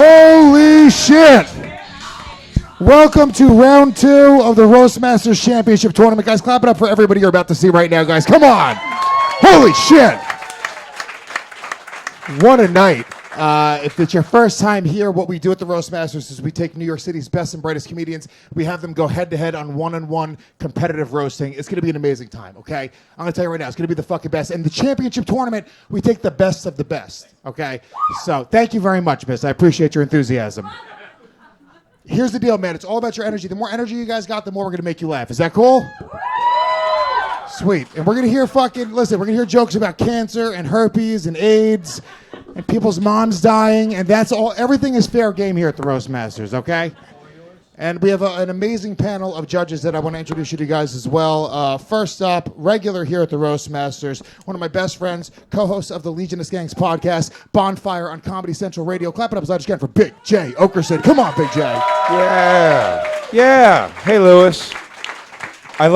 Holy shit! Welcome to round 2 of the RoastSmasters Championship Tournament. Guys, clap it up for everybody you're about to see right now, guys. Come on! Holy shit! What a night. If it's your first time here, what we do at the RoastSmasters is we take New York City's best and brightest comedians. We have them go head-to-head on one-on-one competitive roasting. It's going to be an amazing time, okay? I'm going to tell you right now, it's going to be the fucking best. And the championship tournament, we take the best of the best, okay? So thank you very much, miss. I appreciate your enthusiasm. Here's the deal, man. It's all about your energy. The more energy you guys got, the more we're going to make you laugh. Is that cool? Sweet. And we're going to hear we're going to hear jokes about cancer and herpes and AIDS and people's moms dying, and that's all. Everything is fair game here at the RoastSmasters, okay? And we have an amazing panel of judges that I want to introduce you to guys as well. First up, regular here at the RoastSmasters, one of my best friends, co-host of the Legion of Skanks podcast, Bonfire on Comedy Central Radio. Clap it up as loud as you can for Big Jay Oakerson. Come on, Big Jay. Yeah. Hey, Lewis. I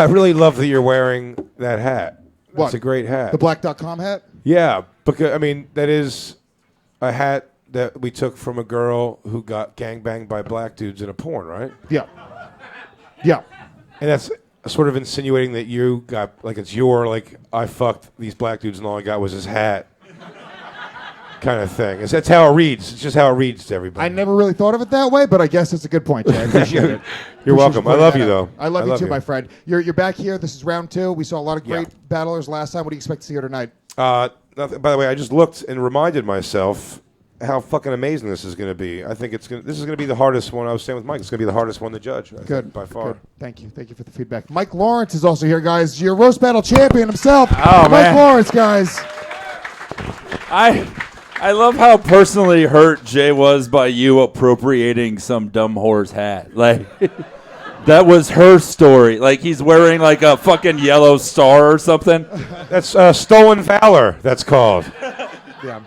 really love that you're wearing that hat. What? It's a great hat. The black.com hat? Yeah, because, I mean, that is a hat that we took from a girl who got gangbanged by black dudes in a porn, right? Yeah. Yeah. And that's sort of insinuating that you got, like, it's your, like, I fucked these black dudes and all I got was his hat kind of thing. That's how it reads. It's just how it reads to everybody. I never really thought of it that way, but I guess it's a good point, Jay. I appreciate it. You're welcome. I love you, though. I love you too, my friend. You're back here. This is round 2. We saw a lot of great battlers last time. What do you expect to see here tonight? Nothing. By the way, I just looked and reminded myself how fucking amazing this is going to be. I think this is going to be the hardest one. I was saying with Mike, it's going to be the hardest one to judge. I think, by far. Good. Thank you. Thank you for the feedback. Mike Lawrence is also here, guys. Your roast battle champion himself. Oh, Mike Lawrence, guys. I love how personally hurt Jay was by you appropriating some dumb whore's hat. Like, that was her story. Like, he's wearing like a fucking yellow star or something. That's stolen valor, that's called. Yeah.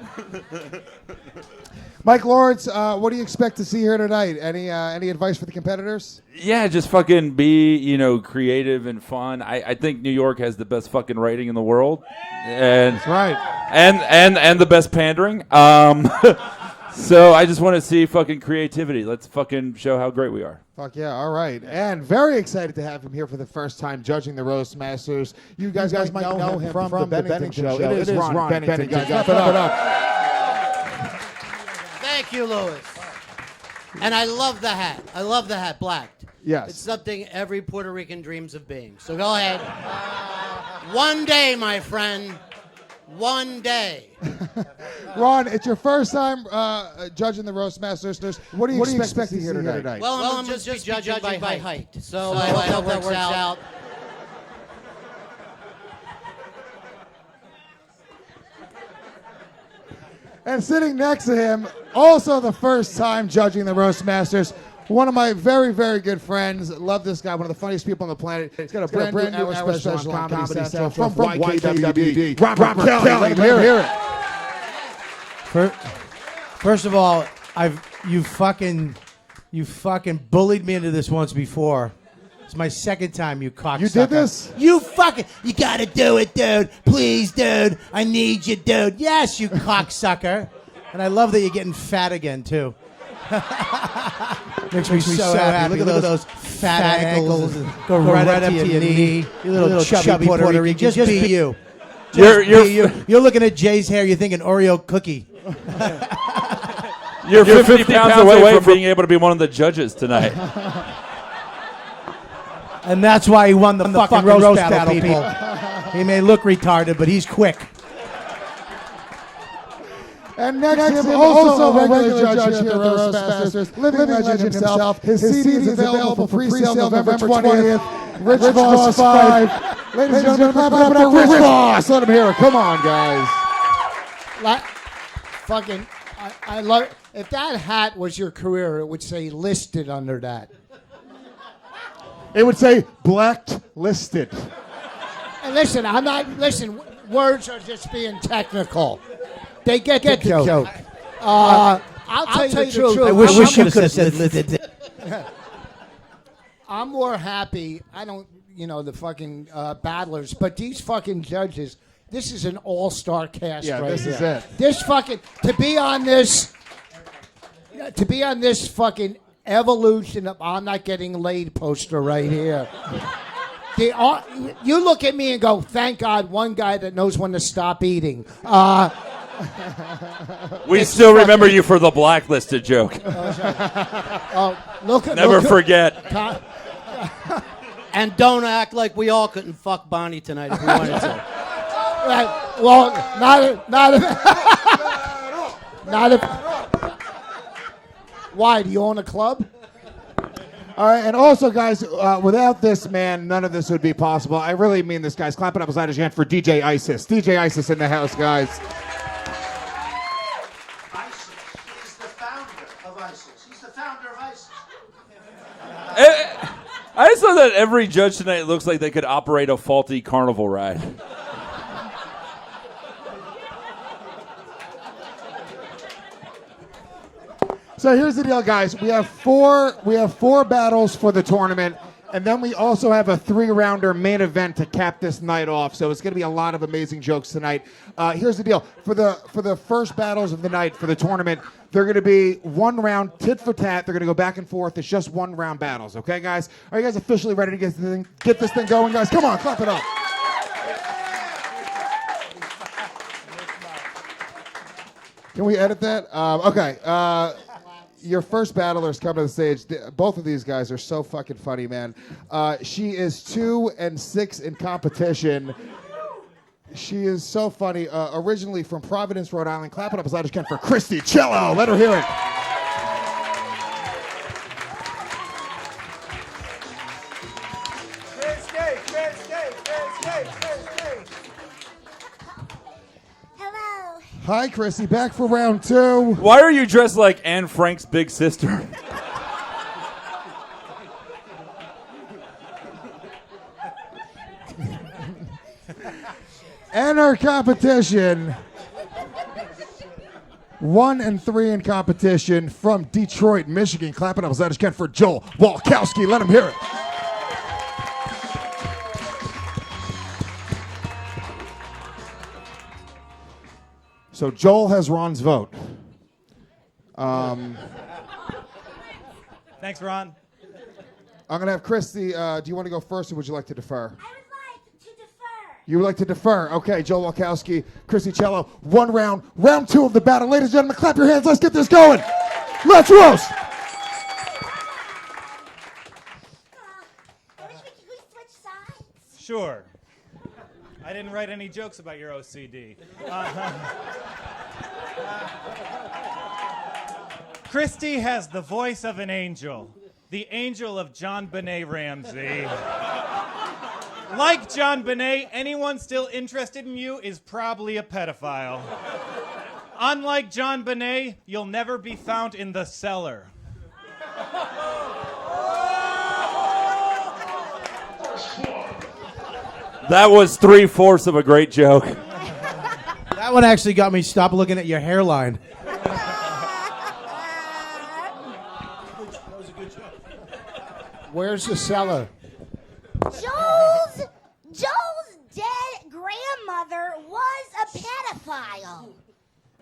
Mike Lawrence, what do you expect to see here tonight? Any advice for the competitors? Yeah, just fucking be, creative and fun. I think New York has the best fucking writing in the world. And that's right. And the best pandering. So I just want to see fucking creativity. Let's fucking show how great we are. Fuck yeah, all right. And very excited to have him here for the first time judging the RoastSmasters. You guys might know him from the Bennington show. It is Ron Bennington. Guys, clap it up. Thank you, Lewis. And I love the hat. I love the hat, blacked. Yes. It's something every Puerto Rican dreams of being. So go ahead. One day, my friend. One day. Ron, it's your first time judging the RoastSmasters. What do you expect to hear tonight? Well, I'm just judging by height. So I hope that works out. And sitting next to him, also the first time judging the RoastSmasters, one of my very, very good friends. Love this guy, one of the funniest people on the planet. He's got a brand new hour special on Comedy Central from YKWd. Robert Kelly, hear it. First of all, you fucking bullied me into this once before. It's my second time, you cocksucker. You did this? You gotta do it, dude. Please, dude. I need you, dude. Yes, you cocksucker. And I love that you're getting fat again, too. Makes me so happy. Look at those fat ankles. Go right up to your knee. You little chubby Puerto Rican. Just be you. You're looking at Jay's hair. You're thinking Oreo cookie. You're 50 pounds away from being able to be one of the judges tonight. And that's why he won the fucking roast battle, people. He may look retarded, but he's quick. And next to him, also a regular judge here at the RoastSmasters, living legend himself. His CD is available for pre-sale November 20th. Rich Voss 5. Ladies and gentlemen, clap it up for Rich Voss. Let him hear it. Come on, guys. I love it. If that hat was your career, it would say listed under that. It would say blacked listed. And listen, words are just being technical. They get the joke. I'll tell you the truth. I wish you could have said listed. I'm more happy. I don't, the fucking battlers, but these fucking judges, this is an all-star cast right this here. is it. This fucking, to be on this fucking evolution of I'm not getting laid poster right here. You look at me and go, thank God, one guy that knows when to stop eating. We still remember you for the blacklisted joke. Never forget. And don't act like we all couldn't fuck Bonnie tonight if we wanted to. Well, not if. Why? Do you own a club? All right, and also, guys, without this man, none of this would be possible. I really mean this, guys. Clap it up as loud as you can for DJ Isis. DJ Isis in the house, guys. ISIS. He's the founder of ISIS. He's the founder of ISIS. I just thought that every judge tonight looks like they could operate a faulty carnival ride. So here's the deal, guys. We have four battles for the tournament, and then we also have a 3-rounder main event to cap this night off. So it's going to be a lot of amazing jokes tonight. Here's the deal: for the first battles of the night for the tournament, they're going to be 1 round tit for tat. They're going to go back and forth. It's just 1 round battles. Okay, guys? Are you guys officially ready to get this thing going, guys? Come on, clap it up. Can we edit that? Okay. Your first battler is coming to the stage. Both of these guys are so fucking funny, man. She is 2-6 in competition. She is so funny. Originally from Providence, Rhode Island. Clap it up as loud as you can for Christi. Chiello. Let her hear it. Hello. Hi, Chrissy. Back for round 2. Why are you dressed like Anne Frank's big sister? And our competition, 1 and 3 in competition from Detroit, Michigan. Clap it up as loud as you can for Joel Walkowski. Let him hear it. So Joel has Ron's vote. Thanks, Ron. I'm going to have Christy. Do you want to go first, or would you like to defer? I would like to defer. You would like to defer. Okay, Joel Walkowski, Chrissy Chiello, 1 round. Round 2 of the battle. Ladies and gentlemen, clap your hands. Let's get this going. Let's roast. I wish we could switch sides. Sure. I didn't write any jokes about your OCD. Christi has the voice of an angel, the angel of John Benet Ramsey. Like John Benet, anyone still interested in you is probably a pedophile. Unlike John Benet, you'll never be found in the cellar. That was 3/4 of a great joke. That one actually got me stop looking at your hairline. Where's the cellar? Joel's dead grandmother was a pedophile.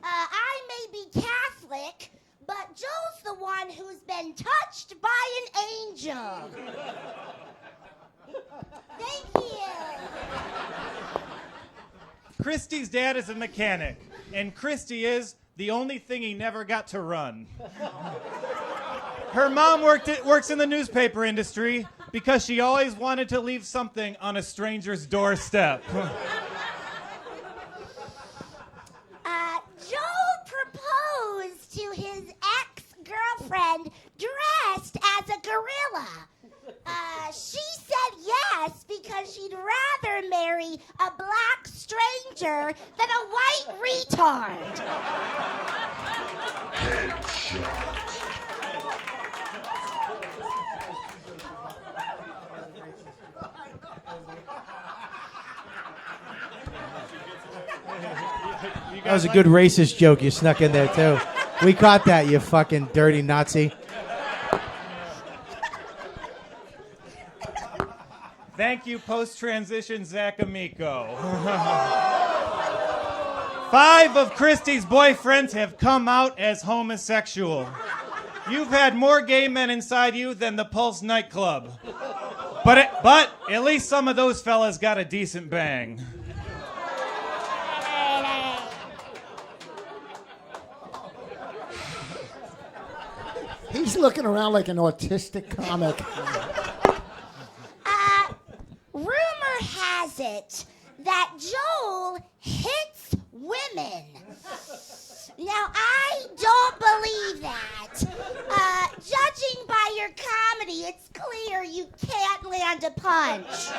I may be Catholic, but Joel's the one who's been touched by an angel. Thank you. Christy's dad is a mechanic, and Christy is the only thing he never got to run. Her mom works in the newspaper industry because she always wanted to leave something on a stranger's doorstep. Joel proposed to his ex-girlfriend dressed as a gorilla. She said yes because she'd rather marry a black stranger than a white retard. That was a good racist joke you snuck in there, too. We caught that, you fucking dirty Nazi. Thank you, post-transition Zach Amico. 5 of Christy's boyfriends have come out as homosexual. You've had more gay men inside you than the Pulse nightclub. But at least some of those fellas got a decent bang. He's looking around like an autistic comic. Rumor has it that Joel hits women. Now, I don't believe that. Judging by your comedy, it's clear you can't land a punch.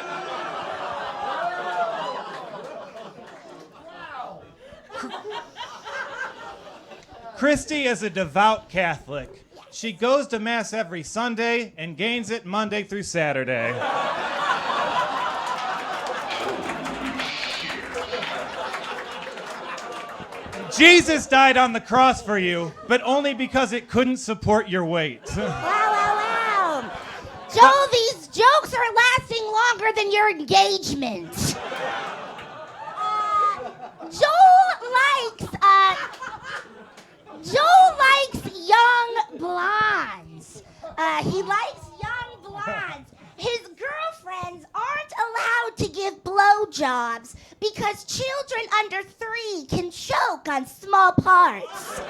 Christy is a devout Catholic. She goes to Mass every Sunday and gains it Monday through Saturday. Jesus died on the cross for you, but only because it couldn't support your weight. Wow. Joel, these jokes are lasting longer than your engagement. Joel likes young blondes. He likes young blondes. His girlfriends aren't allowed to give blowjobs because children under 3 can choke on small parts.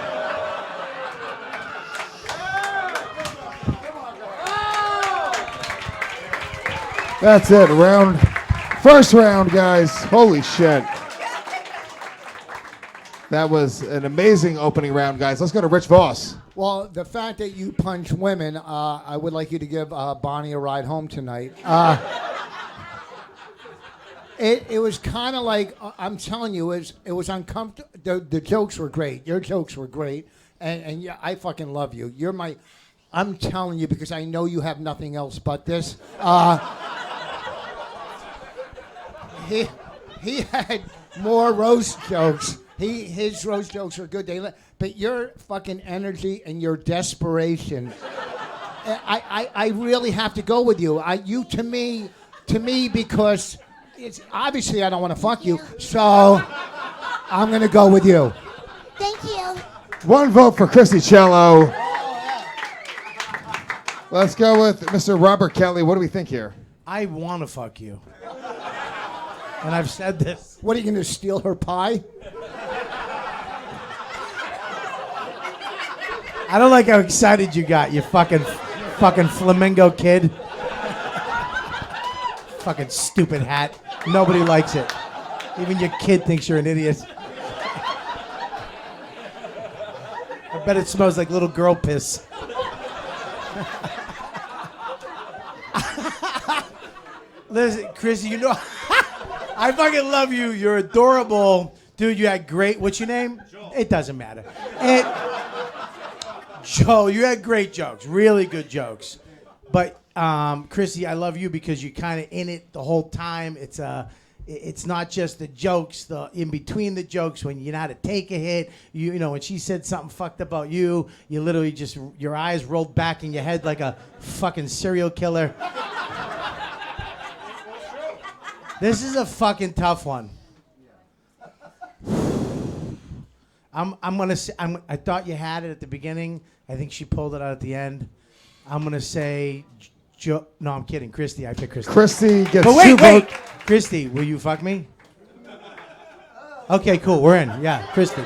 That's it. First round, guys. Holy shit. That was an amazing opening round, guys. Let's go to Rich Voss. Well, the fact that you punch women, I would like you to give Bonnie a ride home tonight. It was kind of like, I'm telling you, it was uncomfortable. The jokes were great. Your jokes were great. And yeah, I fucking love you. I'm telling you because I know you have nothing else but this. He had more roast jokes. His roast jokes are good. But your fucking energy and your desperation, I really have to go with you. You to me because it's obviously I don't want to fuck you, so I'm gonna go with you. Thank you. 1 vote for Chrissy Chiello. Let's go with Mr. Robert Kelly. What do we think here? I want to fuck you. And I've said this. What, are you gonna steal her pie? I don't like how excited you got, you fucking flamingo kid. Fucking stupid hat. Nobody likes it. Even your kid thinks you're an idiot. I bet it smells like little girl piss. Listen, Chrissy, you know, I fucking love you. You're adorable. Dude, you had great, what's your name? Joel. It doesn't matter. Joe, you had great jokes, really good jokes. But Chrissy, I love you because you're kind of in it the whole time. It's not just the jokes, the in between the jokes when you know how to take a hit. You know when she said something fucked about you, you literally just your eyes rolled back in your head like a fucking serial killer. This is a fucking tough one. I'm gonna say I thought you had it at the beginning. I think she pulled it out at the end. I'm gonna say Joe. No, I'm kidding. Christy. I picked Christy. Christy gets but 2 votes. Christy, will you fuck me? Okay, cool. We're in. Yeah, Christy.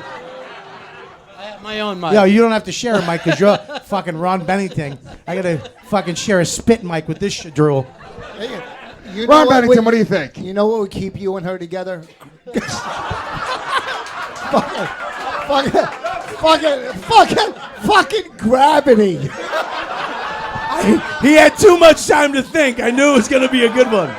I have my own mic. Yo, you don't have to share a mic because you're fucking Ron Bennington. I got to fucking share a spit mic with this drool. You Ron know Bennington, what do you think? You know what would keep you and her together? fucking gravity. He had too much time to think. I knew it was going to be a good one.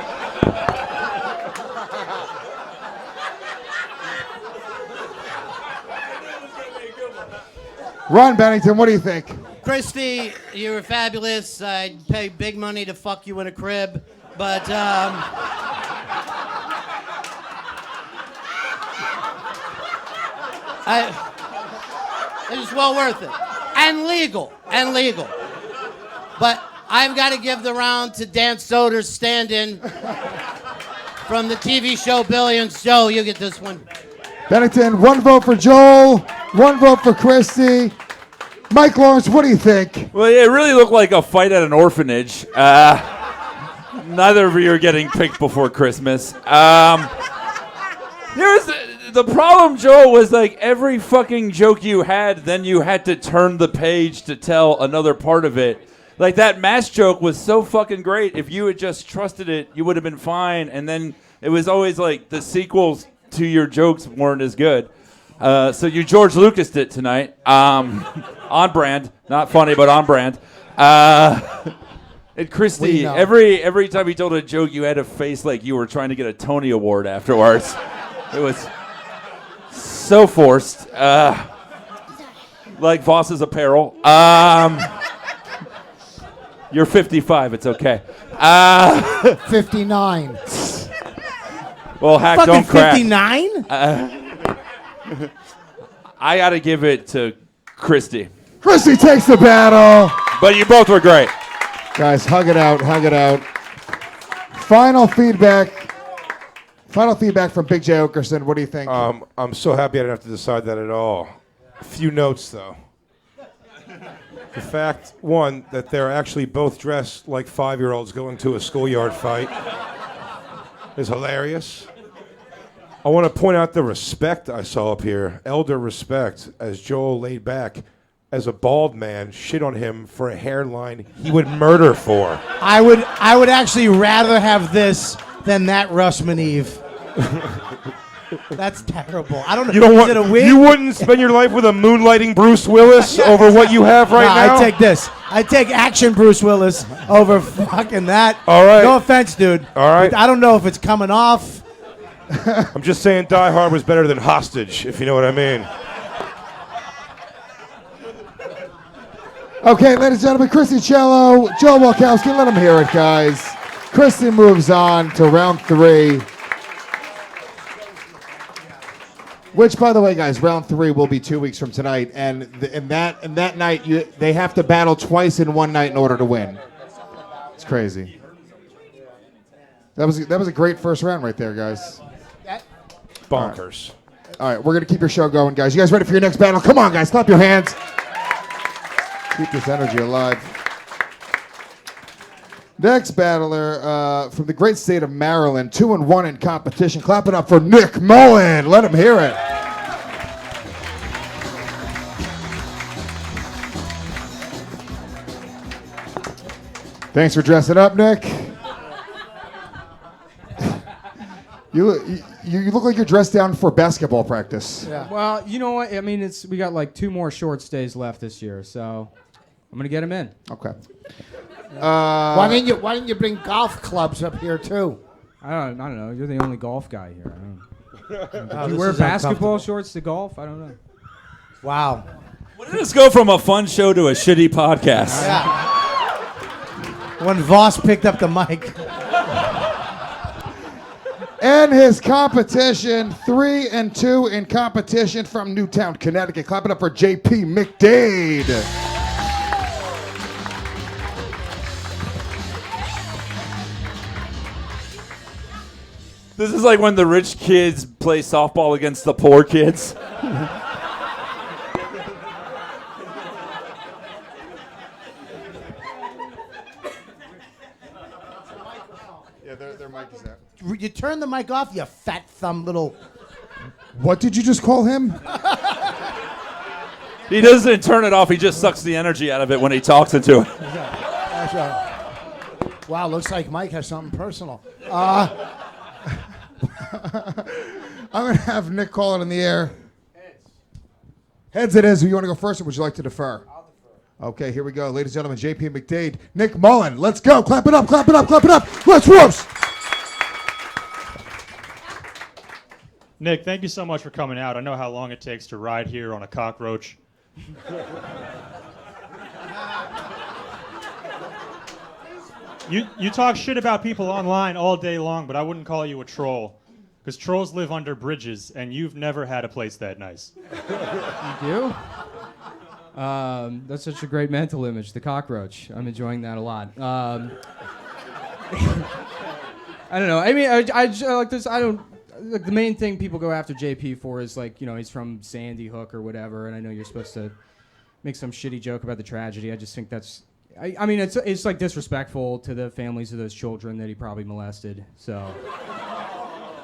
Ron Bennington, what do you think? Christy, you were fabulous. I'd pay big money to fuck you in a crib, but it was well worth it. And legal. But I've got to give the round to Dan Soder's stand-in from the TV show Billions. Joe, you get this one. Bennington, 1 vote for Joel, 1 vote for Christy. Mike Lawrence, what do you think? Well, it really looked like a fight at an orphanage. Neither of you are getting picked before Christmas. Here's the problem, Joel, was like every fucking joke you had, then you had to turn the page to tell another part of it. Like that mask joke was so fucking great. If you had just trusted it, you would have been fine. And then it was always like the sequels to your jokes weren't as good. So you George Lucas'd it tonight. On brand. Not funny, but on brand. And Christy, every time you told a joke, you had a face like you were trying to get a Tony Award afterwards. It was so forced. Like Voss's apparel. You're 55. It's okay. 59. Well, Hack, Fucking don't crack. 59? I got to give it to Christy. Christy takes the battle. But you both were great. Guys, hug it out. Final feedback from Big Jay Oakerson. What do you think? I'm so happy I didn't have to decide that at all. A few notes, though. The fact, one, that they're actually both dressed like 5-year-olds going to a schoolyard fight is hilarious. I want to point out the respect I saw up here. Elder respect, as Joel laid back. As a bald man, shit on him for a hairline he would murder for. I would actually rather have this than that Russman Eve. That's terrible. I don't know. You don't Is want, it a wig? You wouldn't spend your life with a moonlighting Bruce Willis over what you have right now? I take this. I take action Bruce Willis over fucking that. All right. No offense, dude. All right. I don't know if it's coming off. I'm just saying Die Hard was better than Hostage, if you know what I mean. Okay, ladies and gentlemen, Chrissy Chiello, Joe Walkowski, let them hear it, guys. Chrissy moves on to round 3. Which, by the way, guys, round 3 will be 2 weeks from tonight, and in that night, they have to battle twice in one night in order to win. It's crazy. That was a great first round right there, guys. Bonkers. All right, we're gonna keep your show going, guys. You guys ready for your next battle? Come on, guys, clap your hands. Keep this energy alive. Next battler from the great state of Maryland, 2-1 in competition. Clap it up for Nick Mullen. Let him hear it. Thanks for dressing up, Nick. You look like you're dressed down for basketball practice. Yeah. Well, you know what? I mean, we got like 2 more short stays left this year, so I'm gonna get him in. Okay. Why didn't you bring golf clubs up here too? I don't know. You're the only golf guy here. Oh, you this wear is basketball shorts to golf? I don't know. Wow. When did this go from a fun show to a shitty podcast? Yeah. When Voss picked up the mic. And his competition, 3-2 in competition from Newtown, Connecticut. Clap it up for JP McDade. This is like when the rich kids play softball against the poor kids. Yeah, their mic is there. You turn the mic off, you fat thumb little What did you just call him? He doesn't turn it off. He just sucks the energy out of it when he talks into it. That's right. Wow, looks like Mike has something personal. I'm going to have Nick call it in the air. Heads it is. Do you want to go first, or would you like to defer? I'll defer. Okay, here we go. Ladies and gentlemen, JP McDade, Nick Mullen. Let's go. Clap it up, clap it up, clap it up. Let's roast. Nick, thank you so much for coming out. I know how long it takes to ride here on a cockroach. You talk shit about people online all day long, but I wouldn't call you a troll. Because trolls live under bridges, and you've never had a place that nice. You do? That's such a great mental image, the cockroach. I'm enjoying that a lot. I don't know. I mean, I like this. I don't. Like, the main thing people go after JP for is, like, you know, he's from Sandy Hook or whatever, and I know you're supposed to make some shitty joke about the tragedy. I just think that's. I mean, it's like disrespectful to the families of those children that he probably molested. So.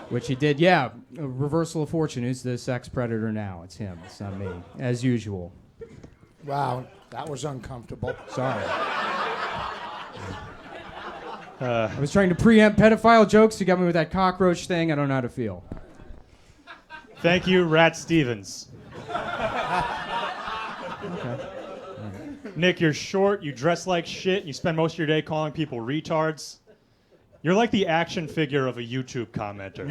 Which he did, yeah. A reversal of fortune. Who's the sex predator now? It's him. It's not me, as usual. Wow, that was uncomfortable. Sorry. I was trying to preempt pedophile jokes. You got me with that cockroach thing. I don't know how to feel. Thank you, Rat Stevens. Okay. Nick, you're short, you dress like shit, you spend most of your day calling people retards. You're like the action figure of a YouTube commenter.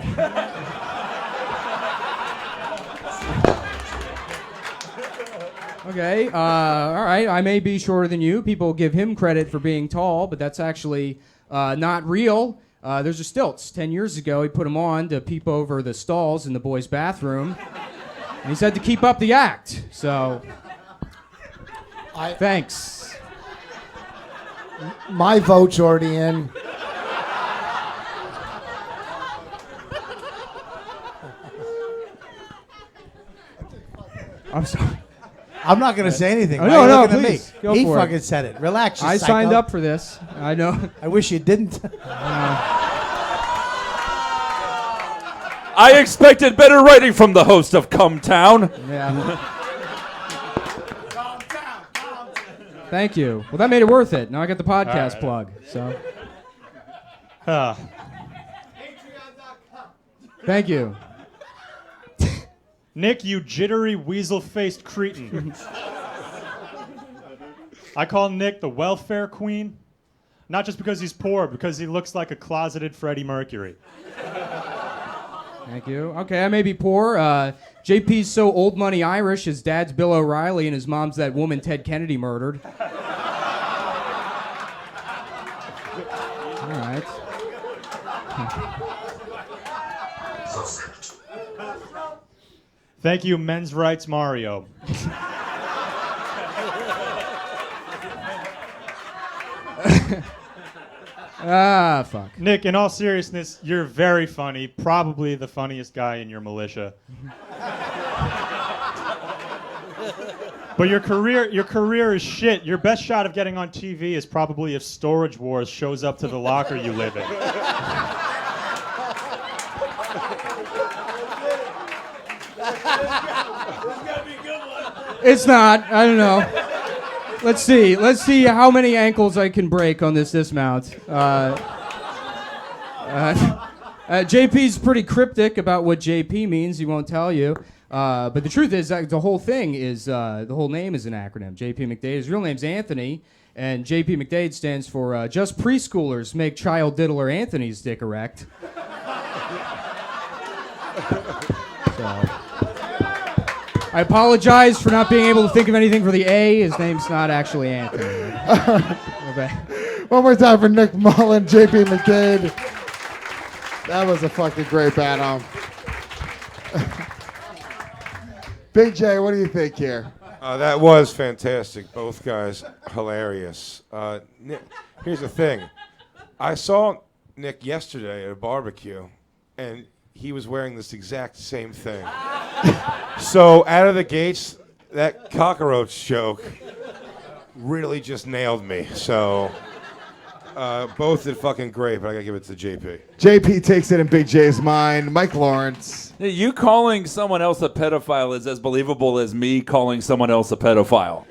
Okay, all right. I may be shorter than you. People give him credit for being tall, but that's actually not real. Those are stilts. 10 years ago, he put them on to peep over the stalls in the boys' bathroom. And he said to keep up the act. So, thanks. My vote's already in. I'm sorry. I'm not going to say anything. Oh, no, looking at please. me? Go He for it. fucking said it. Relax, you I psycho. signed up for this. I know. I wish you didn't. I expected better writing from the host of Come Town. Yeah. Thank you. Well, that made it worth it. Now I got the podcast plug. So. Thank you. Nick, you jittery, weasel-faced cretin. I call Nick the welfare queen, not just because he's poor, because he looks like a closeted Freddie Mercury. Thank you. Okay, I may be poor. JP's so old money Irish, his dad's Bill O'Reilly and his mom's that woman Ted Kennedy murdered. All right. Thank you, men's rights Mario. Fuck. Nick, in all seriousness, you're very funny, probably the funniest guy in your militia. But your career is shit. Your best shot of getting on TV is probably if Storage Wars shows up to the locker you live in. It's not. I don't know. Let's see. Let's see how many ankles I can break on this dismount. JP's pretty cryptic about what JP means. He won't tell you. But the truth is that the whole thing is, the whole name is an acronym. JP McDade. His real name's Anthony, and JP McDade stands for Just Preschoolers Make Child Diddler Anthony's Dick Erect. So, I apologize for not being able to think of anything for the A. His name's not actually Anthony. Okay. One more time for Nick Mullen, JP McDade. That was a fucking great battle. Big J, what do you think here? That was fantastic. Both guys, hilarious. Nick, here's the thing. I saw Nick yesterday at a barbecue, and he was wearing this exact same thing. So out of the gates, that cockroach joke really just nailed me. So Both did fucking great, but I gotta give it to JP. JP takes it in Big J's mind. Mike Lawrence. You calling someone else a pedophile is as believable as me calling someone else a pedophile.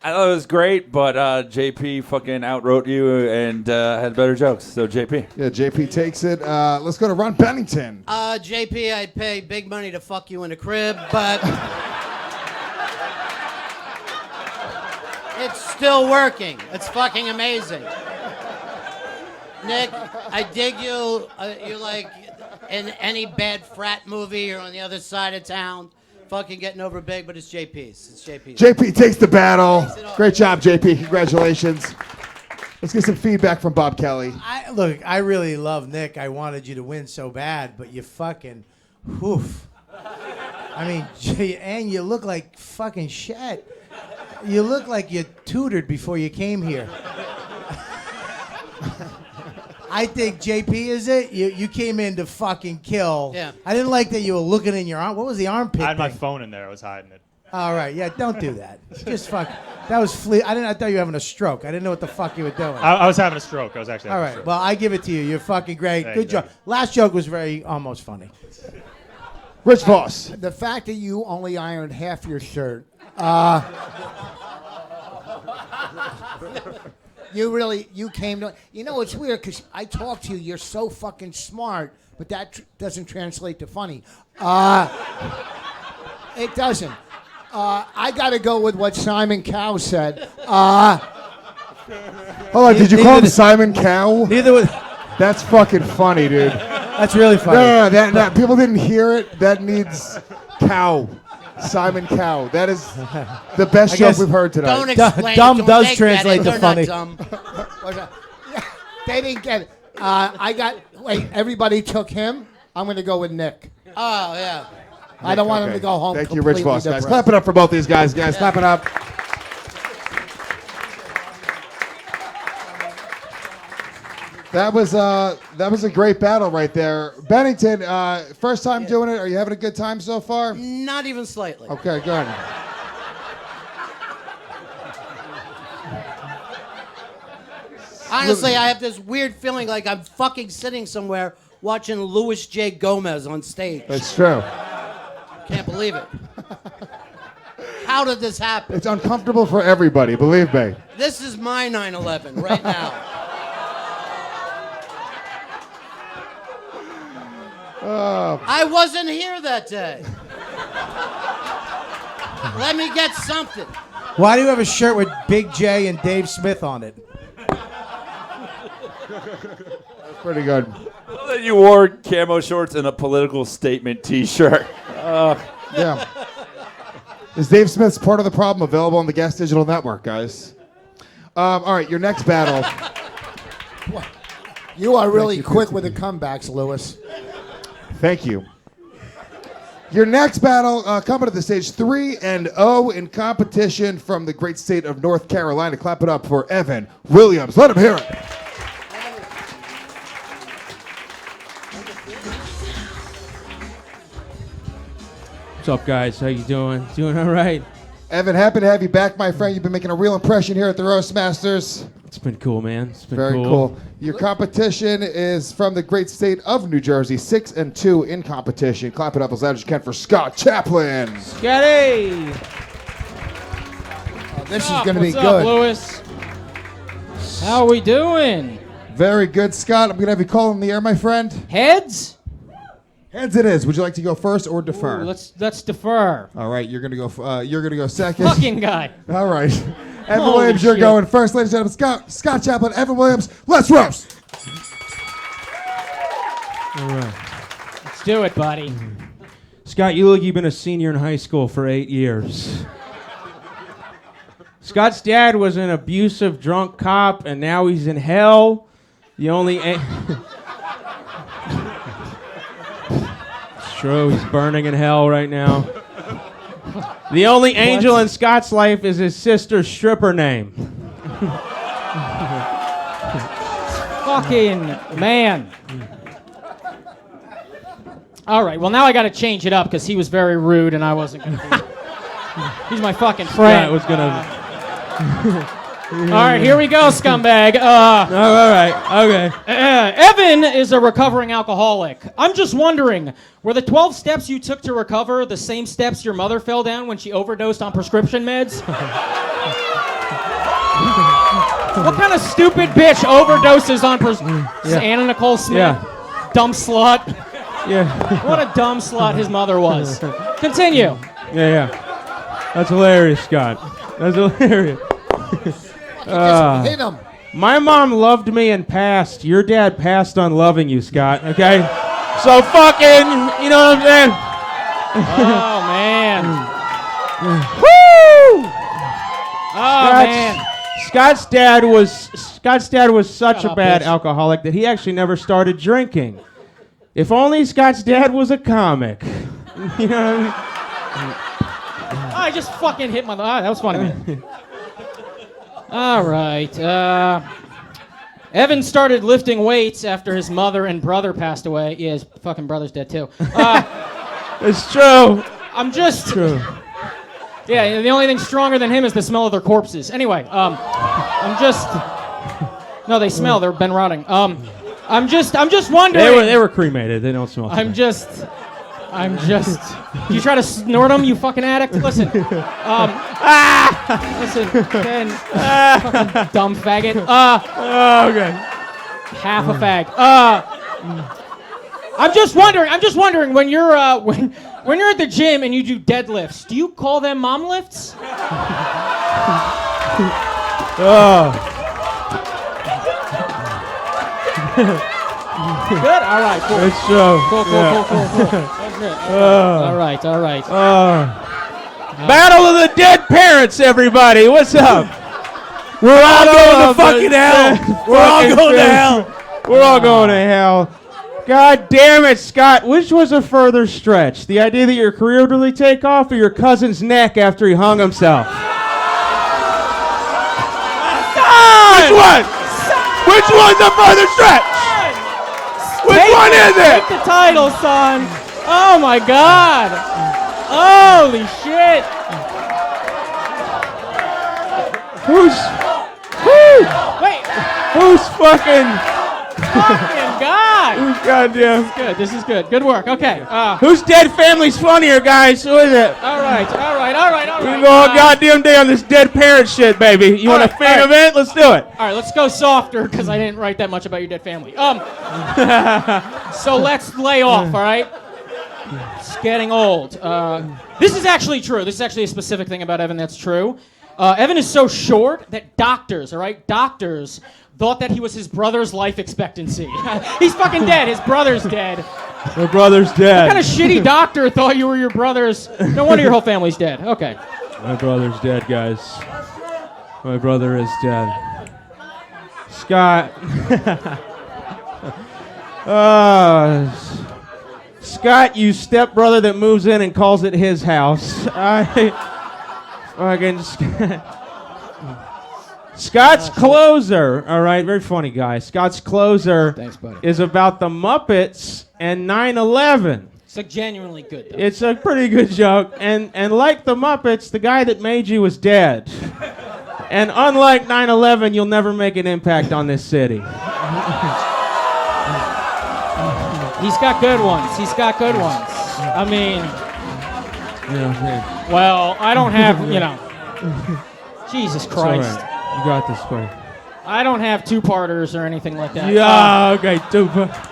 I thought it was great, but JP fucking outwrote you and had better jokes. So JP. Yeah, JP takes it. Let's go to Ron Bennington. JP, I'd pay big money to fuck you in a crib, but it's still working. It's fucking amazing. Nick, I dig you. You're like in any bad frat movie, you're on the other side of town. Fucking getting over big, but it's JP's. It's JP's. JP takes the battle. Great job, JP. Congratulations. Let's get some feedback from Bob Kelly. I really love Nick. I wanted you to win so bad, but you fucking, whoof. I mean, and you look like fucking shit. You look like you tutored before you came here. I think JP is it. You came in to fucking kill. Yeah. I didn't like that you were looking in your arm. What was the armpit? I had my thing? phone in there. I was hiding it. All right, yeah, don't do that. Just fuck. That was I thought you were having a stroke. I didn't know what the fuck you were doing. I was having a stroke. I was actually All having a right, stroke. well, I give it to you. You're fucking great. Thank Good you. joke. Last joke was almost funny. Rich Voss. The fact that you only ironed half your shirt. You came to. You know, it's weird because I talk to you. You're so fucking smart, but that doesn't translate to funny. It doesn't. I got to go with what Simon Cowell said. Hold on, did you call him Simon Cow? Neither was. That's fucking funny, dude. That's really funny. No, that people didn't hear it. That needs cow. Simon Cow. That is the best joke we've heard tonight. Don't explain Dumb it to does them. They translate get to it. funny. They're not dumb. They didn't get it. Wait, everybody took him? I'm going to go with Nick. Oh, yeah. I don't want him to go home. Thank you, Rich completely Voss, guys. depressed. Clap it up for both these guys, guys. Clap it up. That was a great battle right there. Bennington, first time doing it. Are you having a good time so far? Not even slightly. Okay, good. Honestly, I have this weird feeling like I'm fucking sitting somewhere watching Louis J. Gomez on stage. That's true. Can't believe it. How did this happen? It's uncomfortable for everybody, believe me. This is my 9/11 right now. I wasn't here that day. Let me get something. Why do you have a shirt with Big J and Dave Smith on it? That's pretty good. I love that you wore camo shorts and a political statement T-shirt. Yeah. Is Dave Smith's Part of the Problem available on the Gas Digital Network, guys? All right, your next battle. You are really quick with the comebacks, Lewis. Thank you. Your next battle, coming to the stage, 3-0 in competition from the great state of North Carolina. Clap it up for Evan Williams. Let him hear it. What's up, guys? How you doing? Doing all right? Evan, happy to have you back, my friend. You've been making a real impression here at the RoastMasters. It's been cool, man. It's been Very cool. Your competition is from the great state of New Jersey, 6-2 in competition. Clap it up as loud as you can for Scott Chaplain. Scotty! This is going to be What's good. up, Lewis? How we doing? Very good, Scott. I'm going to have you call in the air, my friend. Heads? Heads it is. Would you like to go first or defer? Ooh, let's defer. All right, you're gonna go second. Fucking guy. All right, Evan Holy Williams, you're shit. going first, ladies and gentlemen. Scott Chaplain, Evan Williams. Let's roast. All right. Let's do it, buddy. Scott, you look like you've been a senior in high school for 8 years. Scott's dad was an abusive drunk cop, and now he's in hell. The only... It's true, he's burning in hell right now. The only angel in Scott's life is his sister's stripper name. Fucking man. All right, well, now I got to change it up because he was very rude and I wasn't going to be. He's my fucking friend. Scott was gonna... All right, here we go, scumbag. All right, okay. Evan is a recovering alcoholic. I'm just wondering, were the 12 steps you took to recover the same steps your mother fell down when she overdosed on prescription meds? What kind of stupid bitch overdoses on Anna Nicole Smith? Yeah. Dumb slut. Yeah. What a dumb slut his mother was. Continue. Yeah. That's hilarious, Scott. That's hilarious. Hit him. My mom loved me and passed. Your dad passed on loving you, Scott. Okay? So fucking, you know what I'm saying? Oh, man. Woo! Oh, man. Scott's dad was such a bad alcoholic that he actually never started drinking. If only Scott's dad was a comic. You know what I mean? I just fucking hit my... that was funny, man. All right. Evan started lifting weights after his mother and brother passed away. Yeah, his fucking brother's dead, too. It's true. I'm just... True. Yeah, the only thing stronger than him is the smell of their corpses. Anyway, I'm just... No, they smell. They've been rotting. I'm just wondering... They were cremated. They don't smell. I'm just... You try to snort them, you fucking addict? Listen. Listen, Ben. Fucking dumb faggot. Okay. Half a fag. I'm just wondering when you're when you're at the gym and you do deadlifts, do you call them mom lifts? Good. All right. Cool. It's true. Cool. That's good. All right. Battle of the Dead Parents, everybody. What's up? We're all going to fucking hell. We're all going to hell. We're all going to hell. God damn it, Scott. Which was a further stretch? The idea that your career would really take off, or your cousin's neck after he hung himself? Which one? Which one's a further stretch? Which one is it? Take the title, son. Oh my God. Holy shit. Who's fucking God? Who's goddamn? Good. This is good. Good work. Okay. Whose dead family's funnier, guys? Who is it? All right. We can go all goddamn day on this dead parent shit, baby. You want a fan event? Let's do it. All right, let's go softer because I didn't write that much about your dead family. So let's lay off. All right. It's getting old. This is actually true. This is actually a specific thing about Evan that's true. Evan is so short that doctors thought that he was his brother's life expectancy. He's fucking dead. His brother's dead. My brother's dead. What kind of shitty doctor thought you were your brother's? No wonder your whole family's dead. Okay. My brother's dead, guys. My brother is dead. Scott. Scott, you stepbrother that moves in and calls it his house. Scott's Closer, all right, very funny guy. Scott's Closer is about the Muppets and 9/11. It's like genuinely good, though. It's a pretty good joke, and like the Muppets, the guy that made you was dead. And unlike 9/11, you'll never make an impact on this city. He's got good ones. I mean, well, I don't have, Jesus Christ. You got this, buddy. I don't have two-parters or anything like that. Yeah, okay,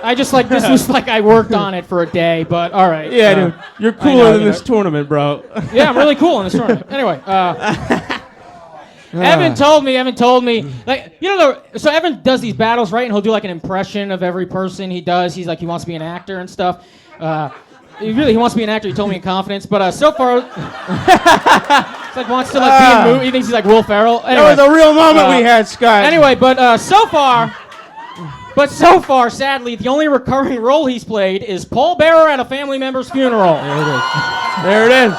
I just this was like I worked on it for a day, but all right. Yeah, dude, you're cooler than this tournament, bro. Yeah, I'm really cool in this tournament. Anyway, Evan told me, like, so Evan does these battles, right? And he'll do like an impression of every person he does. He's like, he wants to be an actor and stuff. He wants to be an actor. He told me in confidence, but so far, it's like wants to be in movie. He thinks he's like Will Ferrell. Anyway, that was a real moment we had, Scott. Anyway, but so far, sadly, the only recurring role he's played is pallbearer at a family member's funeral. There it is.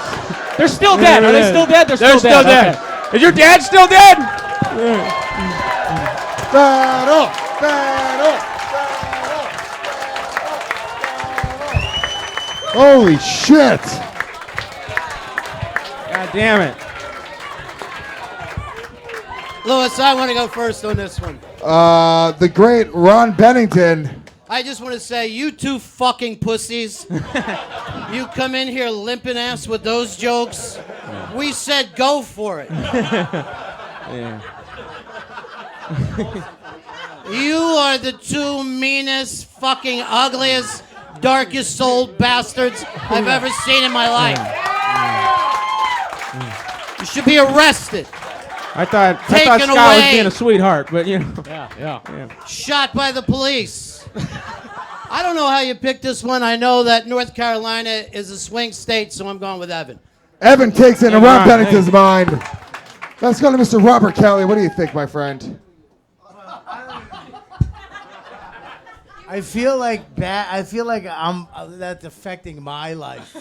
They're still dead. Are they still dead? They're still dead. Okay. Is your dad still dead? Battle. Holy shit! God damn it. Louis, I want to go first on this one. The great Ron Bennington. I just want to say, you two fucking pussies. You come in here limping ass with those jokes. We said go for it. Yeah. You are the two meanest, fucking ugliest, darkest souled bastards I've ever seen in my life. You should be arrested. I thought Taken Scott away. was being a sweetheart, but you know. Yeah. Shot by the police. I don't know how you picked this one. I know that North Carolina is a swing state, so I'm going with Evan. Evan takes it in Ron Bennington's mind. Let's go to Mr. Robert Kelly. What do you think, my friend? I feel like that's affecting my life.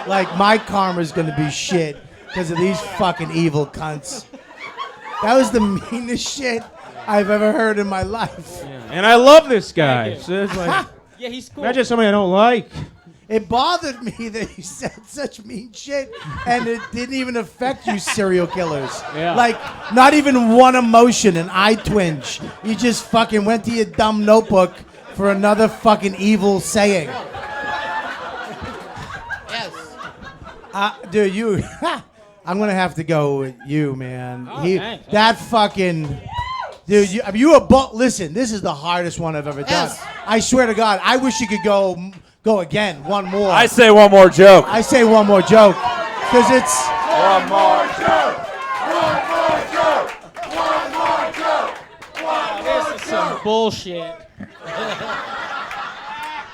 Like my karma's gonna be shit because of these fucking evil cunts. That was the meanest shit I've ever heard in my life. And I love this guy. So it's like, Yeah, he's cool. imagine somebody I don't like. It bothered me that he said such mean shit, and it didn't even affect you serial killers. Yeah. Like, not even one emotion, an eye twinge. You just fucking went to your dumb notebook for another fucking evil saying. Yes. Dude, you... I'm going to have to go with you, man. Oh, thanks. That fucking... Dude, listen, this is the hardest one I've ever done. Yes. I swear to God, I wish you could go again, one more. I say one more joke. I say one more joke, because it's... One more joke. This is some bullshit.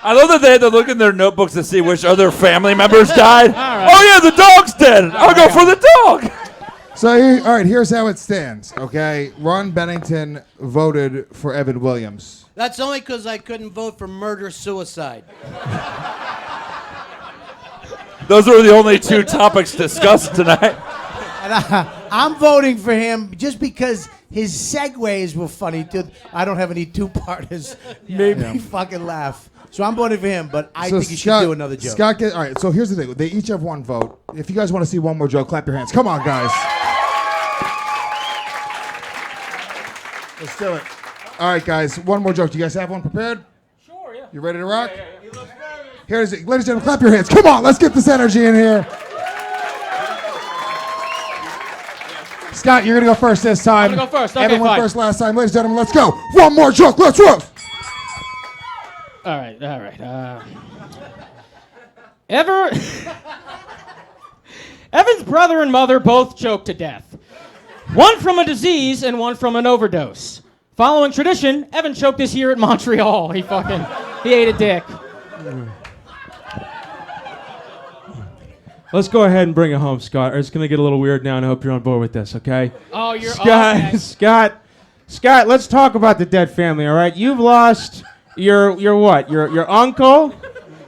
I love that they had to look in their notebooks to see which other family members died. right. Oh yeah, the dog's dead. I'll go for the dog. So, all right, here's how it stands, okay? Ron Bennington voted for Evan Williams. That's only because I couldn't vote for murder-suicide. Those were the only two topics discussed tonight. And I'm voting for him just because his segues were funny. Too. I don't have any two-parters. Made me fucking laugh. So I'm voting for him, but I think he should do another joke. All right, so here's the thing. They each have one vote. If you guys want to see one more joke, clap your hands. Come on, guys. Let's do it. All right, guys, one more joke. Do you guys have one prepared? Sure, yeah. You ready to rock? Here's it. Ladies and gentlemen, clap your hands. Come on, let's get this energy in here. Scott, you're going to go first this time. I'm going to go first. Okay, Evan went fine. first last time. Ladies and gentlemen, let's go. One more joke. Let's roast. All right. Evan's brother and mother both choked to death. One from a disease and one from an overdose. Following tradition, Evan choked this year at Montreal. He ate a dick. Let's go ahead and bring it home, Scott. It's going to get a little weird now, and I hope you're on board with this, okay? Oh, you're Scott, okay. Scott, let's talk about the dead family, all right? You've lost your what? Your uncle,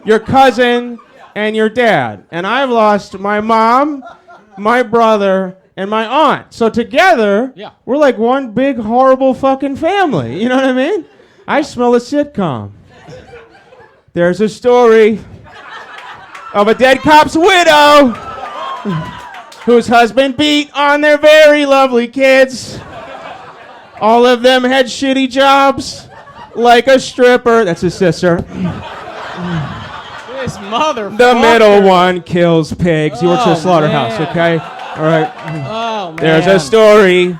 your cousin, and your dad. And I've lost my mom, my brother, and my aunt. So together, we're like one big, horrible fucking family. You know what I mean? I smell a sitcom. There's a story of a dead cop's widow whose husband beat on their very lovely kids. All of them had shitty jobs, like a stripper. That's his sister. This motherfucker. The middle one kills pigs. He works at a slaughterhouse, okay? All right. Oh, man. There's a story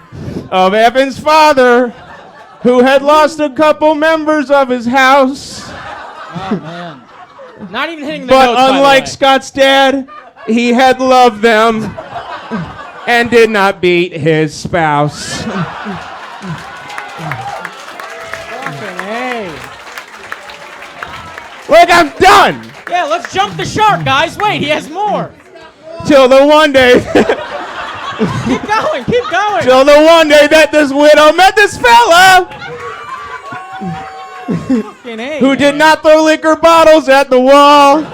of Evan's father who had lost a couple members of his house. Oh, man. Not even hitting the But notes, by the unlike way. Scott's dad, he had loved them and did not beat his spouse. Fucking A. Look, I'm done. Yeah, let's jump the shark, guys. Wait, he has more. Till the one day... Keep going, keep going. Till the one day that this widow met this fella Fucking A, who did not throw liquor bottles at the wall.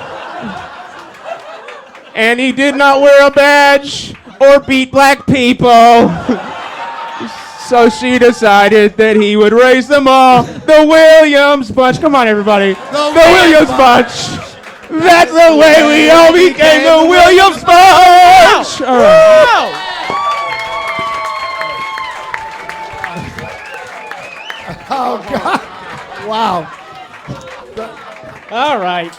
And he did not wear a badge or beat black people. So she decided that he would raise them all. The Williams Bunch. Come on, everybody. The Williams Bunch. That's the way we all became the Williams Bunch. All right. Oh, God. Wow. All right.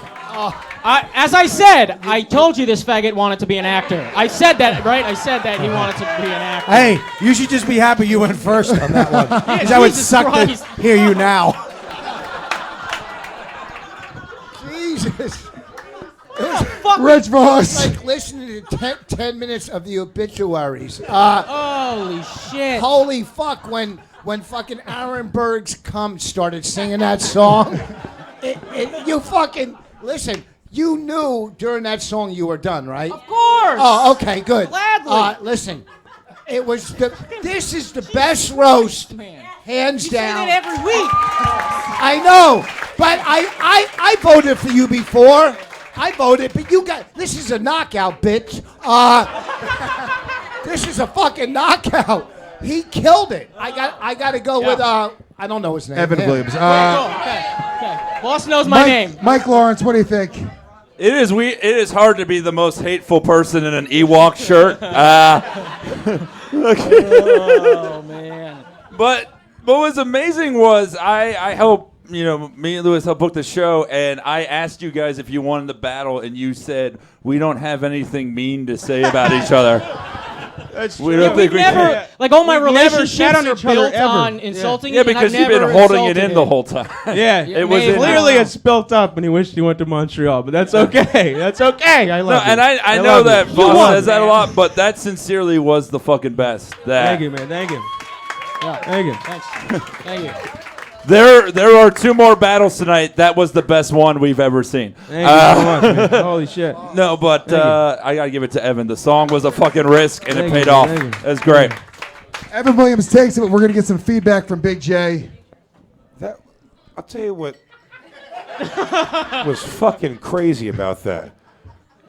As I said, I told you this faggot wanted to be an actor. I said that, right? I said that he wanted to be an actor. Hey, you should just be happy you went first on that one. Because that would Jesus suck Christ. to hear you now. Jesus. Rich Voss. It's like listening to 10 minutes of the obituaries. Holy shit. Holy fuck, when fucking Aaron Berg's Cum started singing that song, you fucking, listen, you knew during that song you were done, right? Of course. Oh, okay, good. Gladly. Listen, this is the best roast, hands You down. say that every week. I know, but I voted for you before. I voted, but this is a knockout, bitch. This is a fucking knockout. He killed it. I got to go with I don't know his name. Evan Williams. Okay. Boss knows my name. Mike Lawrence, what do you think? It is hard to be the most hateful person in an Ewok shirt. Oh man. But what was amazing was I helped, me and Lewis helped book the show, and I asked you guys if you wanted the battle, and you said we don't have anything mean to say about each other. We don't think we never, like all my We've never relationships shat on are each other built ever. on insulting. Yeah, and I've because you've never been holding it insulted in the whole time. Yeah, it was in clearly it's built up, and he wished he went to Montreal, but that's okay. That's okay. I love it. And I know love that it. Voss says that a lot, but that sincerely was the fucking best. Thank you, man. Thank you. Yeah. Thank you. Thanks. Thank you. There are 2 more battles tonight. That was the best one we've ever seen. Thank you so much, man. Holy shit. No, but I gotta give it to Evan. The song was a fucking risk, and it paid you, off. thank you. It was great. Evan Williams takes it, but we're going to get some feedback from Big J. I'll tell you what was fucking crazy about that.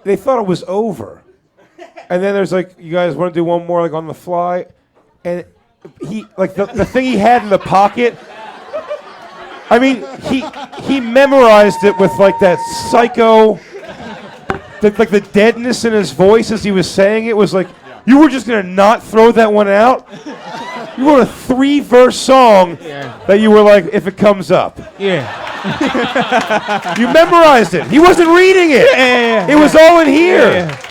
They thought it was over. And then there's like, you guys want to do one more like on the fly? And he, like the thing he had in the pocket, I mean, he memorized it with like that psycho, like the deadness in his voice as he was saying it was like, you were just going to not throw that one out? You wrote a 3-verse song that you were like, if it comes up. Yeah. You memorized it. He wasn't reading it. It was all in here. Yeah.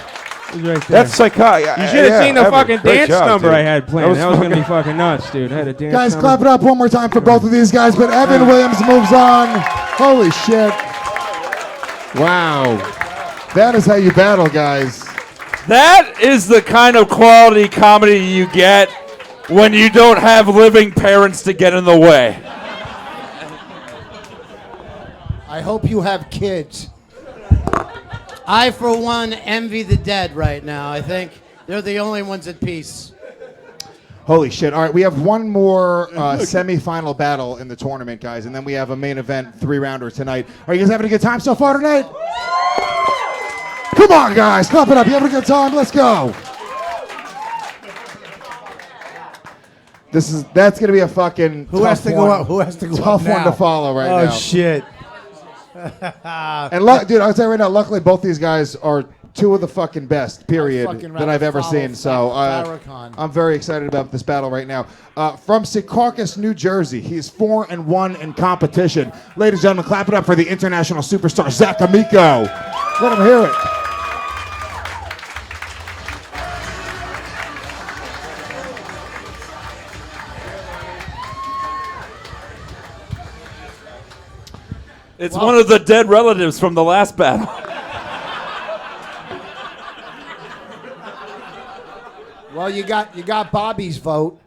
It was right there. That's psychotic. You should have seen the Evan, fucking great dance job, number dude. I had playing. That was fucking- going to be fucking nuts, dude. I had a dance Guys, number. clap it up one more time for both of these guys, but Evan Williams moves on. Holy shit. Wow. That is how you battle, guys. That is the kind of quality comedy you get when you don't have living parents to get in the way. I hope you have kids. I, for one, envy the dead right now. I think they're the only ones at peace. Holy shit. All right, we have one more semifinal battle in the tournament, guys, and then we have a main event 3-rounder tonight. Are you guys having a good time so far tonight? Come on, guys, clap it up. You having a good time? Let's go. That's gonna be a fucking Who has to go up? Who has to go tough up now? one to follow right now. Oh, shit. And dude, I'll tell you right now, luckily both these guys are 2 of the fucking best, period, fucking that I've ever follow seen. So Farrakhan. I'm very excited about this battle right now. From Secaucus, New Jersey, he's 4-1 in competition. Ladies and gentlemen, clap it up for the international superstar, Zach Amico. Let him hear it. It's one of the dead relatives from the last battle. Well, you got Bobby's vote.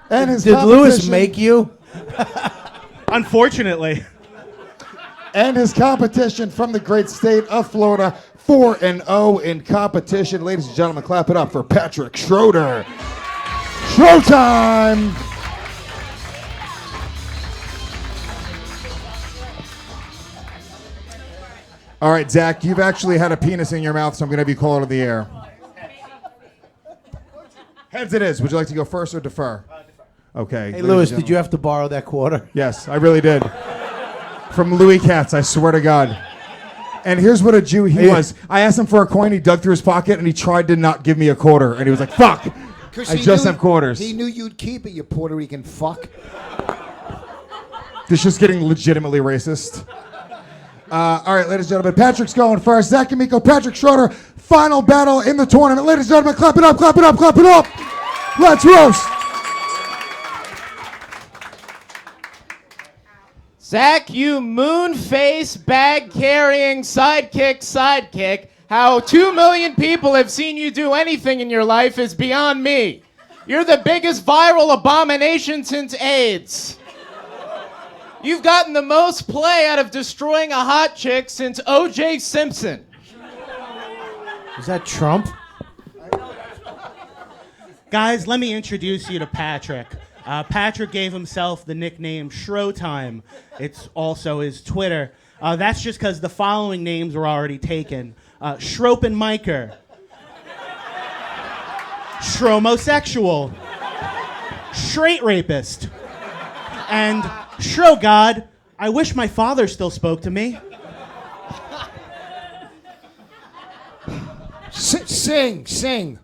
And his Did Lewis competition- make you? Unfortunately. And his competition from the great state of Florida, 4-0 in competition. Ladies and gentlemen, clap it up for Patrick Schroeder. Showtime! All right, Zach, you've actually had a penis in your mouth, so I'm going to have you call it on the air. Heads it is. Would you like to go first or defer? Okay. Hey, Lewis, did you have to borrow that quarter? Yes, I really did. From Louis Katz, I swear to God. And here's what a Jew he was. I asked him for a coin, he dug through his pocket, and he tried to not give me a quarter. And he was like, fuck. 'Cause I he just knew- have quarters. He knew you'd keep it, you Puerto Rican fuck. This is getting legitimately racist. All right, ladies and gentlemen, Patrick's going first. Zach Amico, Patrick Schroeder, final battle in the tournament. Ladies and gentlemen, clap it up, clap it up, clap it up. Let's roast. Zach, you moon-face, bag-carrying, sidekick. How 2 million people have seen you do anything in your life is beyond me. You're the biggest viral abomination since AIDS. You've gotten the most play out of destroying a hot chick since O.J. Simpson. Is that Trump? Guys, let me introduce you to Patrick. Patrick gave himself the nickname Shro-Time. It's also his Twitter. That's just because the following names were already taken. Schropenmiker. Shromosexual. Straight rapist. And Shro God, I wish my father still spoke to me. Sing.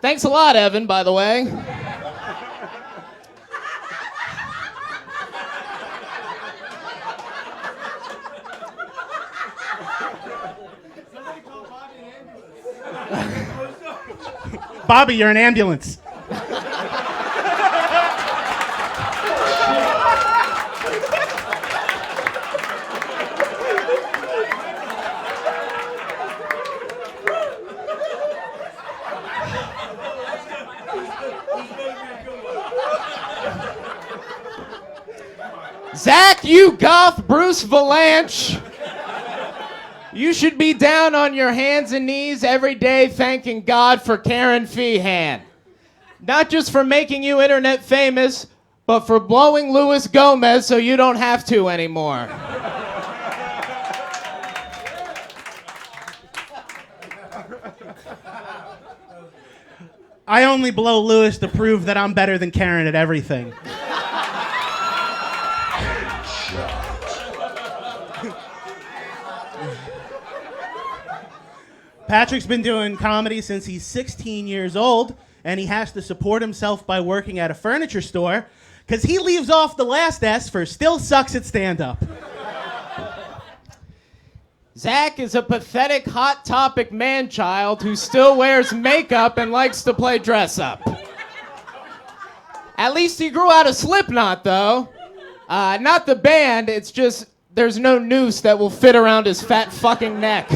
Thanks a lot, Evan, by the way. Bobby, you're an ambulance. Zach, you goth Bruce Valanche. You should be down on your hands and knees every day thanking God for Karen Feehan. Not just for making you internet famous, but for blowing Luis Gomez so you don't have to anymore. I only blow Lewis to prove that I'm better than Karen at everything. Patrick's been doing comedy since he's 16 years old, and he has to support himself by working at a furniture store, because he leaves off the last S for still sucks at stand-up. Zach is a pathetic hot topic man-child who still wears makeup and likes to play dress-up. At least he grew out of Slipknot, though. Not the band, it's just there's no noose that will fit around his fat fucking neck.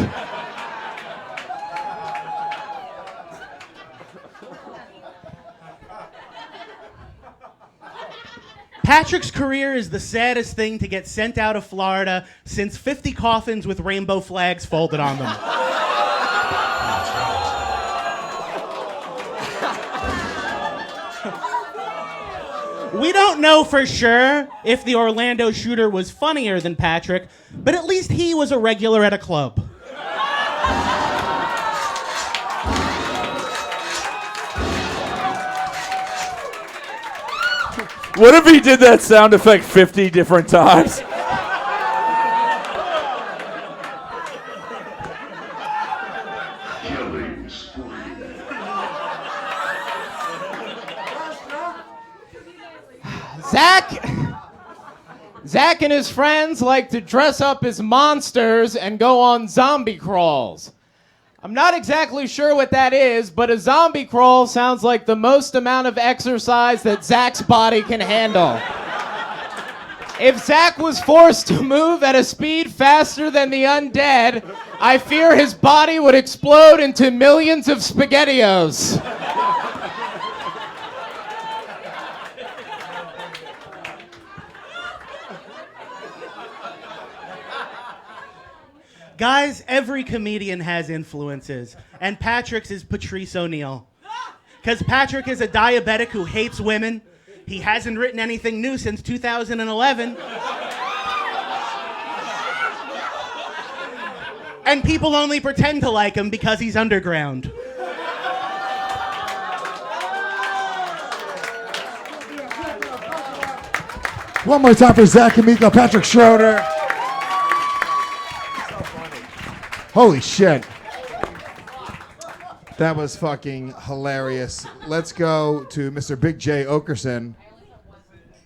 Patrick's career is the saddest thing to get sent out of Florida since 50 coffins with rainbow flags folded on them. We don't know for sure if the Orlando shooter was funnier than Patrick, but at least he was a regular at a club. What if he did that sound effect 50 different times? Zach and his friends like to dress up as monsters and go on zombie crawls. I'm not exactly sure what that is, but a zombie crawl sounds like the most amount of exercise that Zach's body can handle. If Zach was forced to move at a speed faster than the undead, I fear his body would explode into millions of SpaghettiOs. Guys, every comedian has influences, and Patrick's is Patrice O'Neal. Because Patrick is a diabetic who hates women. He hasn't written anything new since 2011. And people only pretend to like him because he's underground. One more time for Zach Amico, Patrick Schroeder. Holy shit. That was fucking hilarious. Let's go to Mr. Big Jay Oakerson.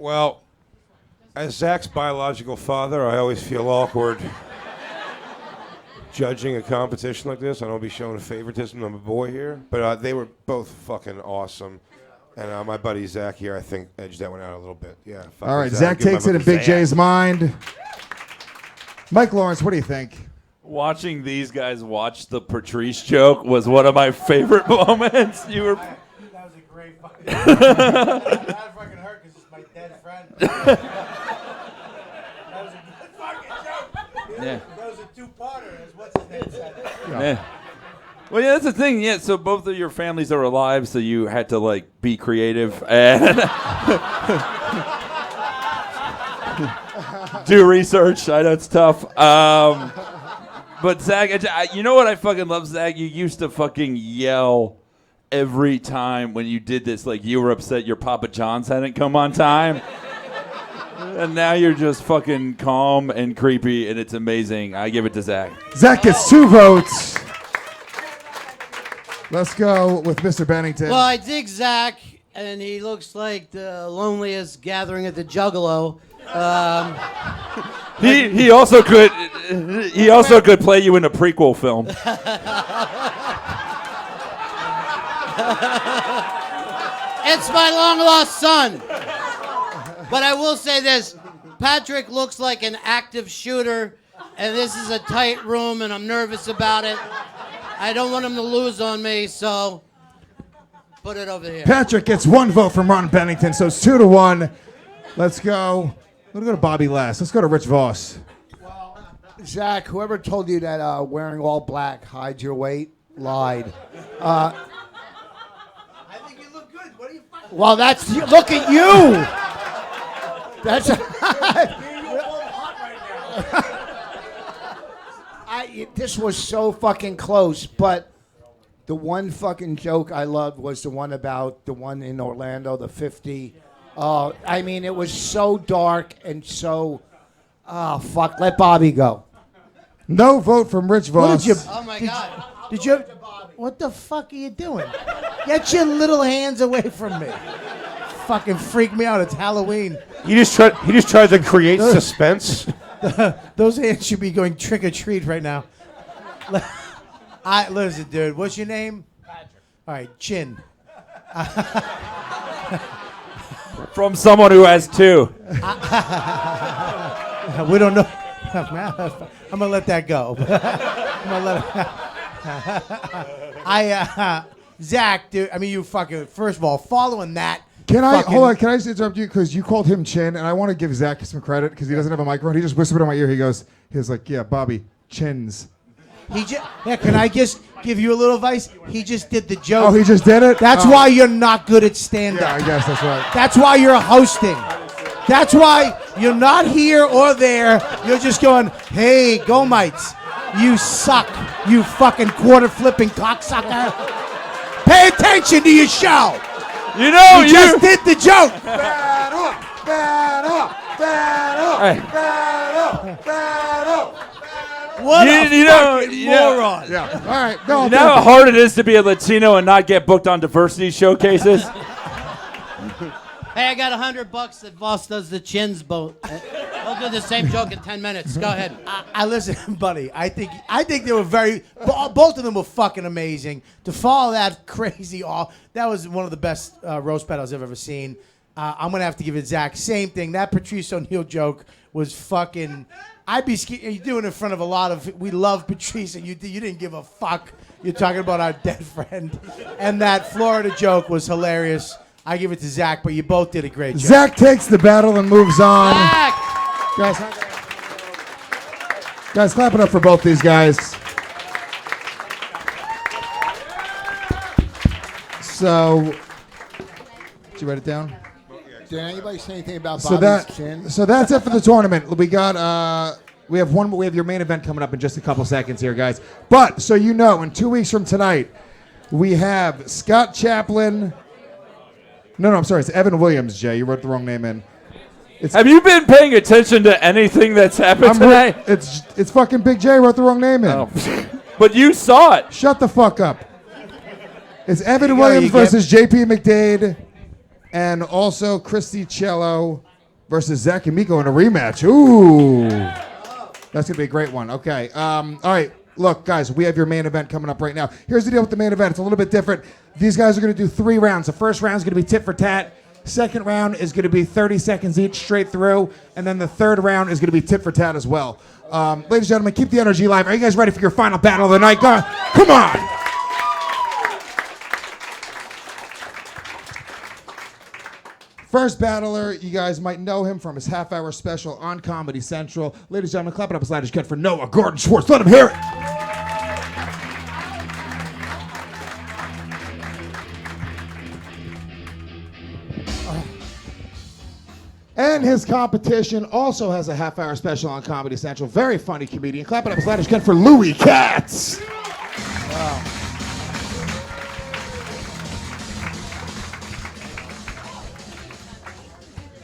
Well, as Zach's biological father, I always feel awkward judging a competition like this. I don't be showing favoritism to my boy here, but they were both fucking awesome. And my buddy Zach here, I think, edged that one out a little bit. Yeah. All right, Zach takes it in Big J's mind. Mike Lawrence, what do you think? Watching these guys watch the Patrice joke was one of my favorite moments. You were. That was a great fucking. That fucking hurt because it's my dead friend. That was a good fucking joke. Yeah. That was a two-parter, as what's his name said. Yeah. Well, yeah, that's the thing. Yeah, so both of your families are alive, so you had to like be creative and do research. I know it's tough. But Zach, you know what I fucking love, Zach? You used to fucking yell every time when you did this, like you were upset your Papa John's hadn't come on time. And now you're just fucking calm and creepy, and it's amazing. I give it to Zach. Zach gets 2 votes. Let's go with Mr. Bennington. Well, I dig Zach, and he looks like the loneliest gathering at the Juggalo. He also could play you in a prequel film. It's my long lost son. But I will say this, Patrick looks like an active shooter, and this is a tight room, and I'm nervous about it. I don't want him to lose on me, so put it over here. Patrick gets 1 vote from Ron Bennington, so it's 2-1. Let's go. Let's go to Bobby last. Let's go to Rich Voss. Zach, whoever told you that wearing all black hides your weight, lied. I think you look good. What are you fucking... Well, that's... Look at you! That's... This was so fucking close, but the one fucking joke I loved was the one about the one in Orlando, the 50. I mean, it was so dark and so... fuck, let Bobby go. No vote from Rich Voss. Oh, my God. Did you... What the fuck are you doing? Get your little hands away from me. Fucking freak me out. It's Halloween. He just tried to create suspense. Those hands should be going trick or treat right now. Listen, dude. What's your name? Patrick. All right, Chin. From someone who has 2. We don't know. I'm gonna let that go. I'm gonna let. Zach, dude. I mean, you fucking. First of all, following that. Can I hold on? Can I just interrupt you because you called him Chin, and I want to give Zach some credit because he doesn't have a microphone. He just whispered in my ear. He was like, "Yeah, Bobby, Chins." Can I just give you a little advice? He just did the joke. Oh, he just did it. That's why you're not good at stand-up. Yeah, I guess that's right. That's why you're hosting. That's why you're not here or there. You're just going, "Hey, go mites, you suck, you fucking quarter flipping cocksucker. Pay attention to your show." You know, you just did the joke. Bad up, bad up, bad up, bad up, bad up. What a fucking moron. Yeah. All right. No, you know how hard it is to be a Latino and not get booked on diversity showcases? Hey, I got $100 that Voss does the Chins boat. I'll do the same joke in 10 minutes. Go ahead. I listen, buddy. I think they were both of them were fucking amazing. To follow that crazy off, that was one of the best roast battles I've ever seen. I'm gonna have to give it Zach. Same thing. That Patrice O'Neal joke was fucking. I'd be scared. You do it in front of a lot of. We love Patrice, and you didn't give a fuck. You're talking about our dead friend, and that Florida joke was hilarious. I give it to Zach, but you both did a great job. Zach takes the battle and moves on. Zach! Guys, clap it up for both these guys. So, did you write it down? Did anybody say anything about So Bobby's chin? so that's it for the tournament. We got we have your main event coming up in just a couple seconds here, guys. But so you know, in 2 weeks from tonight, we have Scott Chaplain. No, I'm sorry. It's Evan Williams, Jay. You wrote the wrong name in. Have you been paying attention to anything that's happened today? It's fucking Big J wrote the wrong name in. Oh. But you saw it. Shut the fuck up. It's Evan You Williams get- versus JP McDade, and also Christi Chiello versus Zach Amico in a rematch. Ooh. That's going to be a great one. Okay. All right. Look, guys, we have your main event coming up right now. Here's the deal with the main event. It's a little bit different. These guys are going to do 3 rounds. The first round is going to be tit for tat. Second round is going to be 30 seconds each straight through. And then the third round is going to be tit for tat as well. Ladies and gentlemen, keep the energy alive. Are you guys ready for your final battle of the night? Come on. First battler, you guys might know him from his half-hour special on Comedy Central. Ladies and gentlemen, clap it up as loud as you can for Noah Gardenswartz. Let him hear it. And his competition also has a half-hour special on Comedy Central. Very funny comedian. Clap it up as loud as you can for Louis Katz. Wow.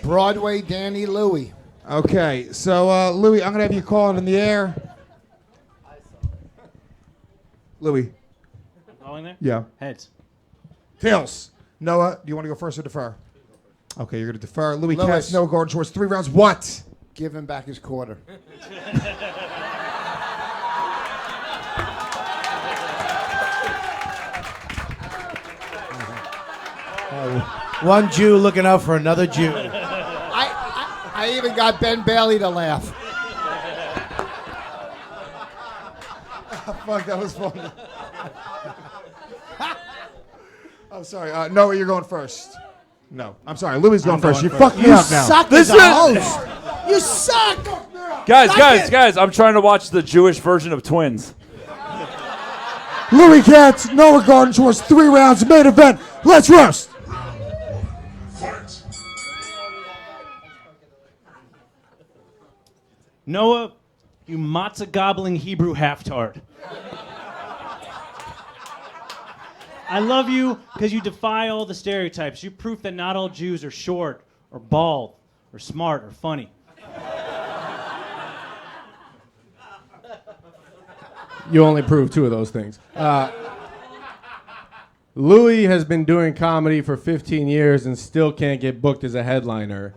Broadway Danny Louie. Okay, so Louis, I'm gonna have you call it in the air. Louis. Going there? Yeah. Heads. Tails. Noah, do you want to go first or defer? Okay, you're gonna defer. Louis Louis. Katz, Noah Gardenswartz, 3 rounds. What? Give him back his quarter. One Jew looking out for another Jew. I even got Ben Bailey to laugh. Fuck, that was funny. I'm sorry. Noah, you're going first. No, I'm sorry. Louis is going first. You fucked me up now. Suck as a host. You suck. Guys, I'm trying to watch the Jewish version of Twins. Louis Katz, Noah Gardenswartz, 3 rounds, main event. Let's roast. Noah, you matzah gobbling Hebrew half-tard. I love you because you defy all the stereotypes. You proof that not all Jews are short or bald or smart or funny. You only prove 2 of those things. Louis has been doing comedy for 15 years and still can't get booked as a headliner.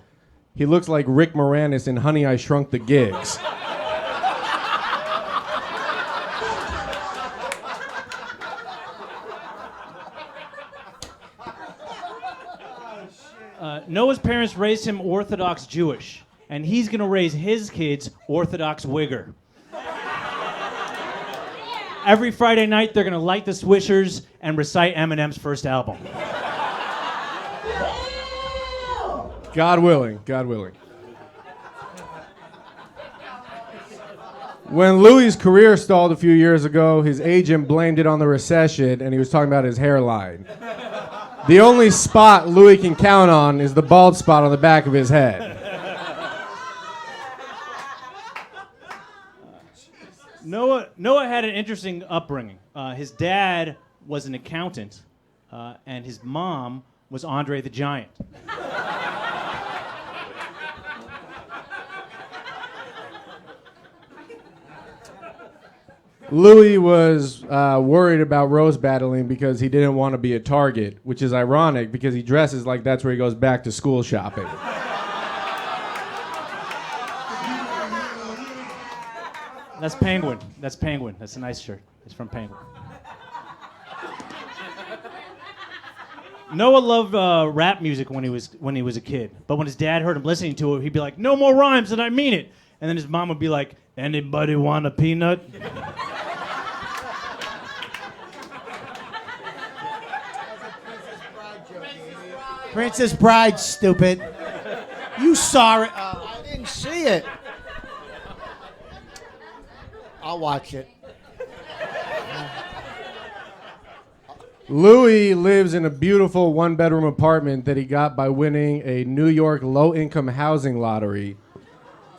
He looks like Rick Moranis in Honey, I Shrunk the Gigs. Noah's parents raised him Orthodox Jewish, and he's going to raise his kids Orthodox Wigger. Every Friday night, they're going to light the swishers and recite Eminem's first album. God willing, God willing. When Louis' career stalled a few years ago, his agent blamed it on the recession, and he was talking about his hairline. The only spot Louis can count on is the bald spot on the back of his head. Noah had an interesting upbringing. His dad was an accountant, and his mom was Andre the Giant. Louis was worried about roast battling because he didn't want to be a target, which is ironic because he dresses like that's where he goes back to school shopping. That's Penguin. That's Penguin. That's a nice shirt. It's from Penguin. Noah loved rap music when he was a kid, but when his dad heard him listening to it, he'd be like, "No more rhymes, and I mean it." And then his mom would be like, "Anybody want a peanut?" Princess Bride, stupid. You saw it. I didn't see it. I'll watch it. Louis lives in a beautiful 1-bedroom apartment that he got by winning a New York low-income housing lottery.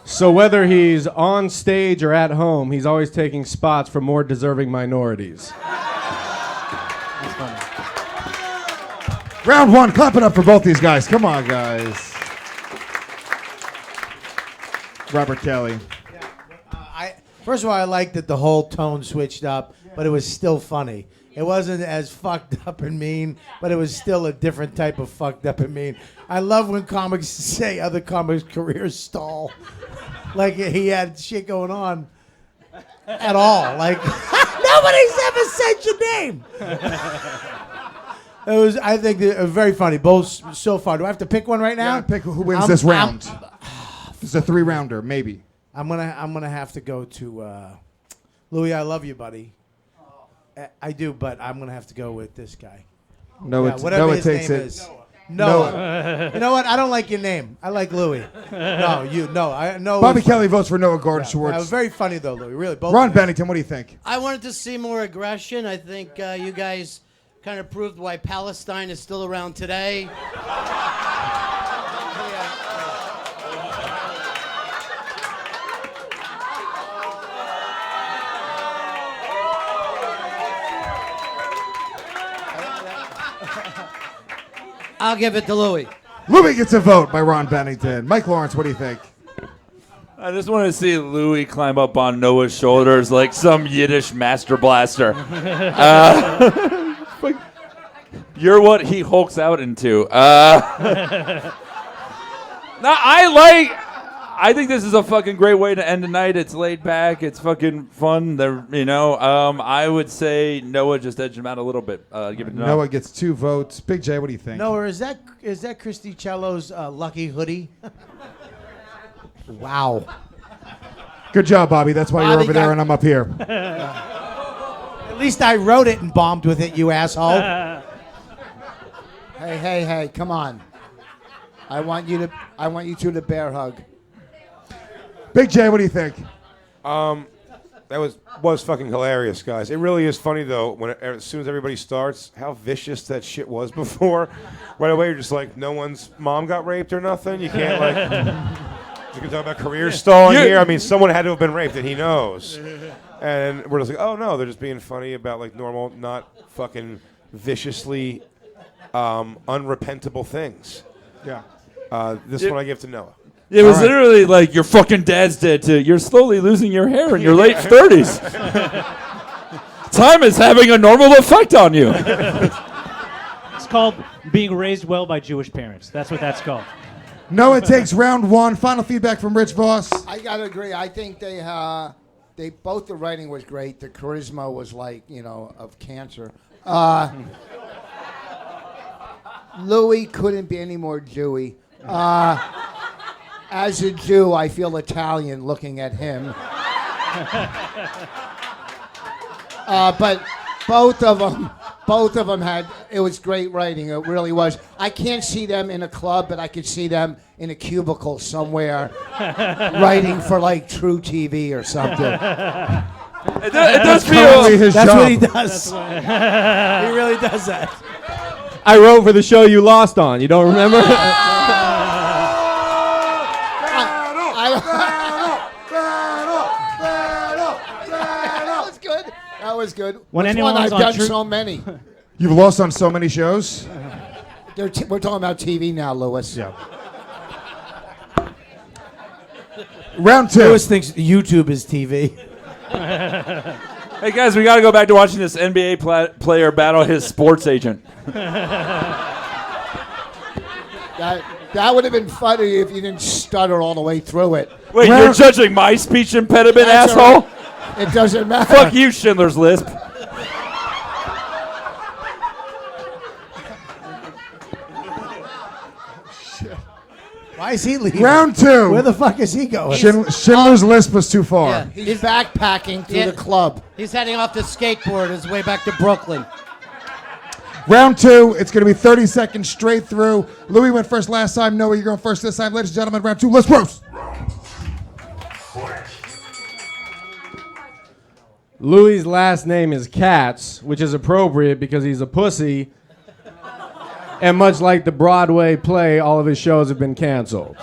So whether he's on stage or at home, he's always taking spots for more deserving minorities. Round 1, clap it up for both these guys. Come on, guys. Robert Kelly. First of all, I liked that the whole tone switched up, but it was still funny. It wasn't as fucked up and mean, but it was still a different type of fucked up and mean. I love when comics say other comics' careers stall. Like he had shit going on at all. Like, nobody's ever said your name. It was, I think, very funny. Both so far. Do I have to pick one right now? Yeah, pick who wins this round. It's a 3-rounder, maybe. I'm gonna have to go to Louis. I love you, buddy. I do, but I'm gonna have to go with this guy. Whatever his name is. Noah. You know what? I don't like your name. I like Louis. No. Bobby Kelly votes for Noah Gardenswartz. That was very funny though, Louis. Really. Both Ron Bennington, what do you think? I wanted to see more aggression. I think you guys kind of proved why Palestine is still around today. I'll give it to Louis. Louis gets a vote by Ron Bennington. Mike Lawrence, what do you think? I just want to see Louis climb up on Noah's shoulders like some Yiddish master blaster. You're what he hulks out into. I think this is a fucking great way to end the night. It's laid back. It's fucking fun. I would say Noah just edged him out a little bit. Give it to Noah gets 2 votes. Big J, what do you think? Noah, is that Christi Chiello's lucky hoodie? Wow. Good job, Bobby. That's why you're over there and I'm up here. At least I wrote it and bombed with it, you asshole. Hey, come on. I want you two to bear hug. Big J, what do you think? That was fucking hilarious, guys. It really is funny though as soon as everybody starts, how vicious that shit was before. Right away, you're just like, no one's mom got raped or nothing. You can't you can talk about career stalling here. I mean, someone had to have been raped, and he knows. And we're just like, oh no, they're just being funny about like normal, not fucking viciously unrepentable things. Yeah. This one I give to Noah. It was literally like, your fucking dad's dead too. You're slowly losing your hair in your late 30s. Time is having a normal effect on you. It's called being raised well by Jewish parents. That's what that's called. Noah takes round 1. Final feedback from Rich Voss. I gotta agree. I think they both the writing was great. The charisma was like, of cancer. Louis couldn't be any more Jewy. As a Jew, I feel Italian looking at him. But both of them had, it was great writing. It really was. I can't see them in a club, but I could see them in a cubicle somewhere writing for like True TV or something. It does feel. That's what he does. He really does that. I wrote for the show you lost on. You don't remember? That was good. When Which one? I've done so many. You've lost on so many shows? We're talking about TV now, Lewis. Yeah. Round 2. Lewis thinks YouTube is TV. Hey guys, we got to go back to watching this NBA player battle his sports agent. That would have been funny if you didn't stutter all the way through it. Wait, you're judging my speech impediment, That's asshole? right. It doesn't matter. Fuck you, Schindler's Lisp. Why is he leaving? Round 2. Where the fuck is he going? Schindler's List was too far. Yeah, He's backpacking through the club. He's heading off to skateboard his way back to Brooklyn. Round 2, it's going to be 30 seconds straight through. Louis went first last time. Noah, you're going first this time. Ladies and gentlemen, round 2, let's roast. Louis' last name is Katz, which is appropriate because he's a pussy. And much like the Broadway play, all of his shows have been canceled.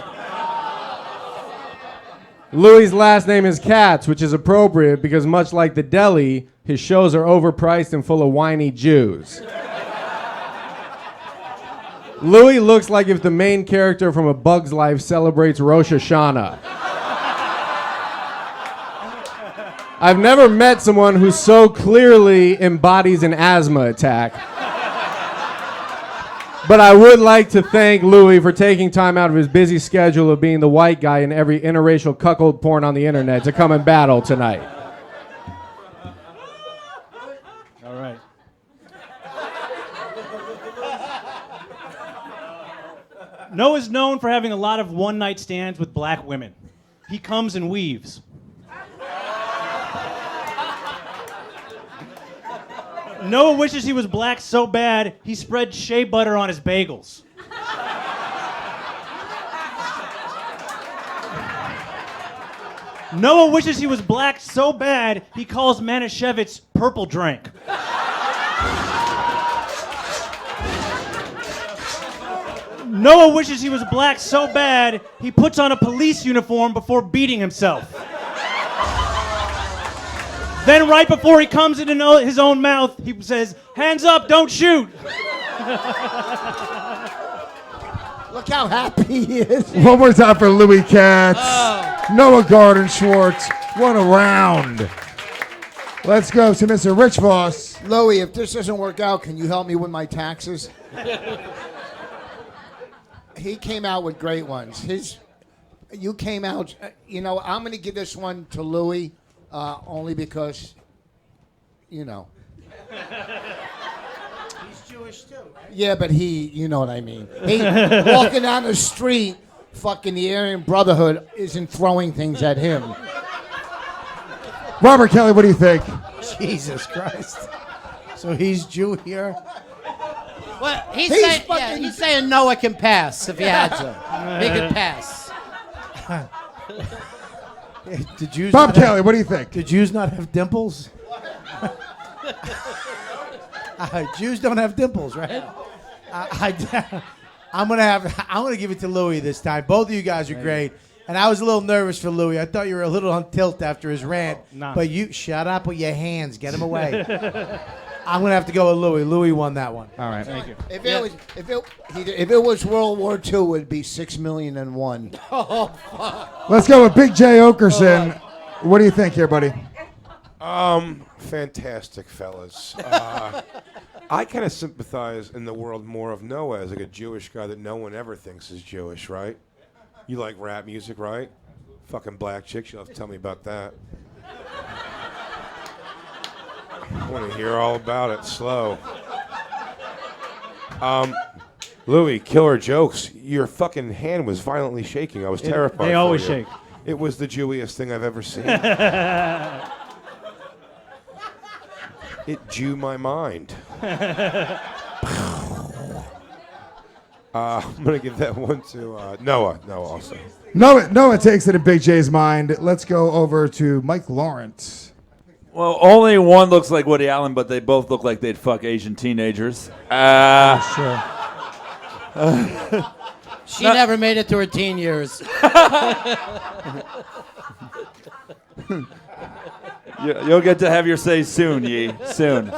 Louis' last name is Katz, which is appropriate because much like the deli, his shows are overpriced and full of whiny Jews. Louis looks like if the main character from A Bug's Life celebrates Rosh Hashanah. I've never met someone who so clearly embodies an asthma attack. But I would like to thank Louis for taking time out of his busy schedule of being the white guy in every interracial cuckold porn on the internet to come and battle tonight. All right. Noah's known for having a lot of one-night stands with black women. He comes and weaves. Noah wishes he was black so bad, he spread shea butter on his bagels. Noah wishes he was black so bad, he calls Manischewitz purple drink. Noah wishes he was black so bad, he puts on a police uniform before beating himself. Then right before he comes into his own mouth, he says, "Hands up, don't shoot." Look how happy he is. One more time for Louis Katz. Noah Gardenswartz. What a round. Let's go to Mr. Rich Voss. Louis, if this doesn't work out, can you help me with my taxes? He came out with great ones. You came out, I'm going to give this one to Louis only because, He's Jewish too, right? Yeah, but you know what I mean. He walking down the street, fucking the Aryan Brotherhood isn't throwing things at him. Robert Kelly, what do you think? Jesus Christ. So he's Jew here? Well, he's saying Noah can pass if he had to. He could pass. The Jews Bob Kelly, what do you think? Do Jews not have dimples? Jews don't have dimples, right? I'm gonna give it to Louis this time. Both of you guys are great, and I was a little nervous for Louis. I thought you were a little on tilt after his rant, but you shut up with your hands. Get him away. I'm gonna have to go with Louis. Louis won that one. All right, thank you. If it was World War II, it would be 6,000,001. Oh, fuck. Let's go with Big Jay Oakerson. What do you think here, buddy? Fantastic, fellas. I kind of sympathize in the world more of Noah as like a Jewish guy that no one ever thinks is Jewish, right? You like rap music, right? Fucking black chicks, you'll have to tell me about that. I want to hear all about it, slow. Louis, killer jokes. Your fucking hand was violently shaking. I was terrified. They always for you. shake. It was the Jewiest thing I've ever seen. It Jew my mind. I'm going to give that one to Noah. Noah also. Noah takes it in Big J's mind. Let's go over to Mike Lawrence. Well, only one looks like Woody Allen, but they both look like they'd fuck Asian teenagers. Sure. She never made it to her teen years. You'll get to have your say soon, Yee. Soon.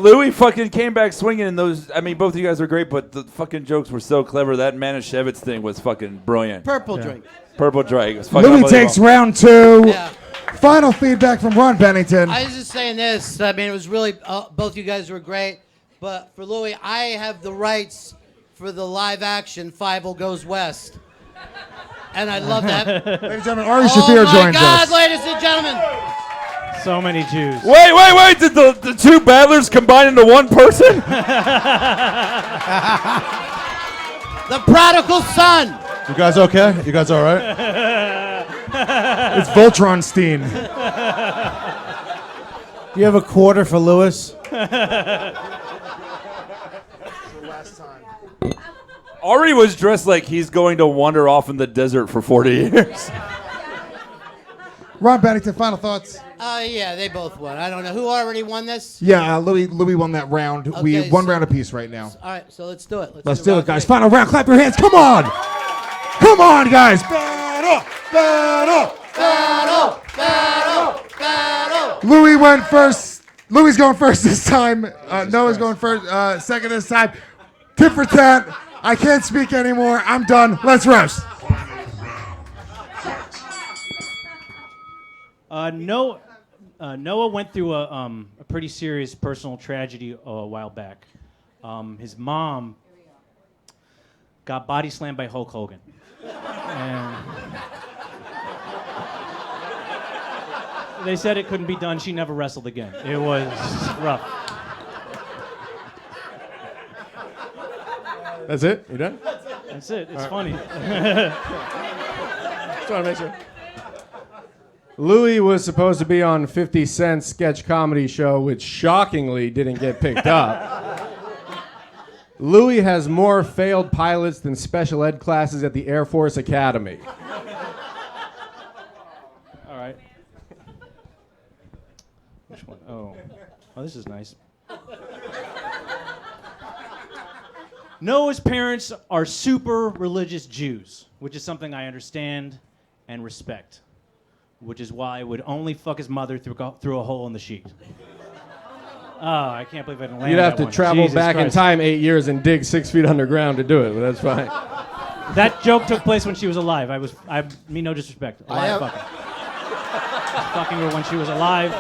Louis fucking came back swinging, and those. I mean, both of you guys were great, but the fucking jokes were so clever. That Manischewitz thing was fucking brilliant. Purple drink. Purple drink. It was fucking Louis takes round 2. Yeah. Final feedback from Ron Bennington. I was just saying this. I mean, it was really, both you guys were great. But for Louis, I have the rights for the live action 5 Goes West. And I love that. Ladies and gentlemen, Ari Shaffir joins us. Oh, my God, ladies and gentlemen. So many Jews. Wait! Did the two battlers combine into one person? The prodigal son. You guys okay? You guys all right? It's Voltronstein. Do you have a quarter for Lewis? Ari was dressed like he's going to wander off in the desert for 40 years. Ron Bennington, final thoughts? Yeah, they both won. I don't know. Who already won this? Yeah, Louis won that round. We Okay, one so- round apiece right now. All right, so let's do it. Let's do it, guys. Final round. Clap your hands. Come on. Come on, guys. Battle. Louis went first. Louis going first this time. Noah's going first. Second this time. Tit for tat. I can't speak anymore. I'm done. Let's roast. Noah went through a pretty serious personal tragedy a while back. His mom got body slammed by Hulk Hogan. And they said it couldn't be done. She never wrestled again. It was rough. That's it? You done? That's it. It's All funny. right. Just want to make sure. Louis was supposed to be on 50 Cent's sketch comedy show, which shockingly didn't get picked up. Louis has more failed pilots than special ed classes at the Air Force Academy. All right. Which one? Oh, this is nice. Noah's parents are super religious Jews, which is something I understand and respect, which is why I would only fuck his mother through a hole in the sheet. Oh, I can't believe I didn't land You'd have that to one. travel Jesus back in Christ. time 8 years and dig 6 feet underground to do it, but that's fine. That joke took place when she was alive. I mean no disrespect. I have- Fucking. Fucking her when she was alive,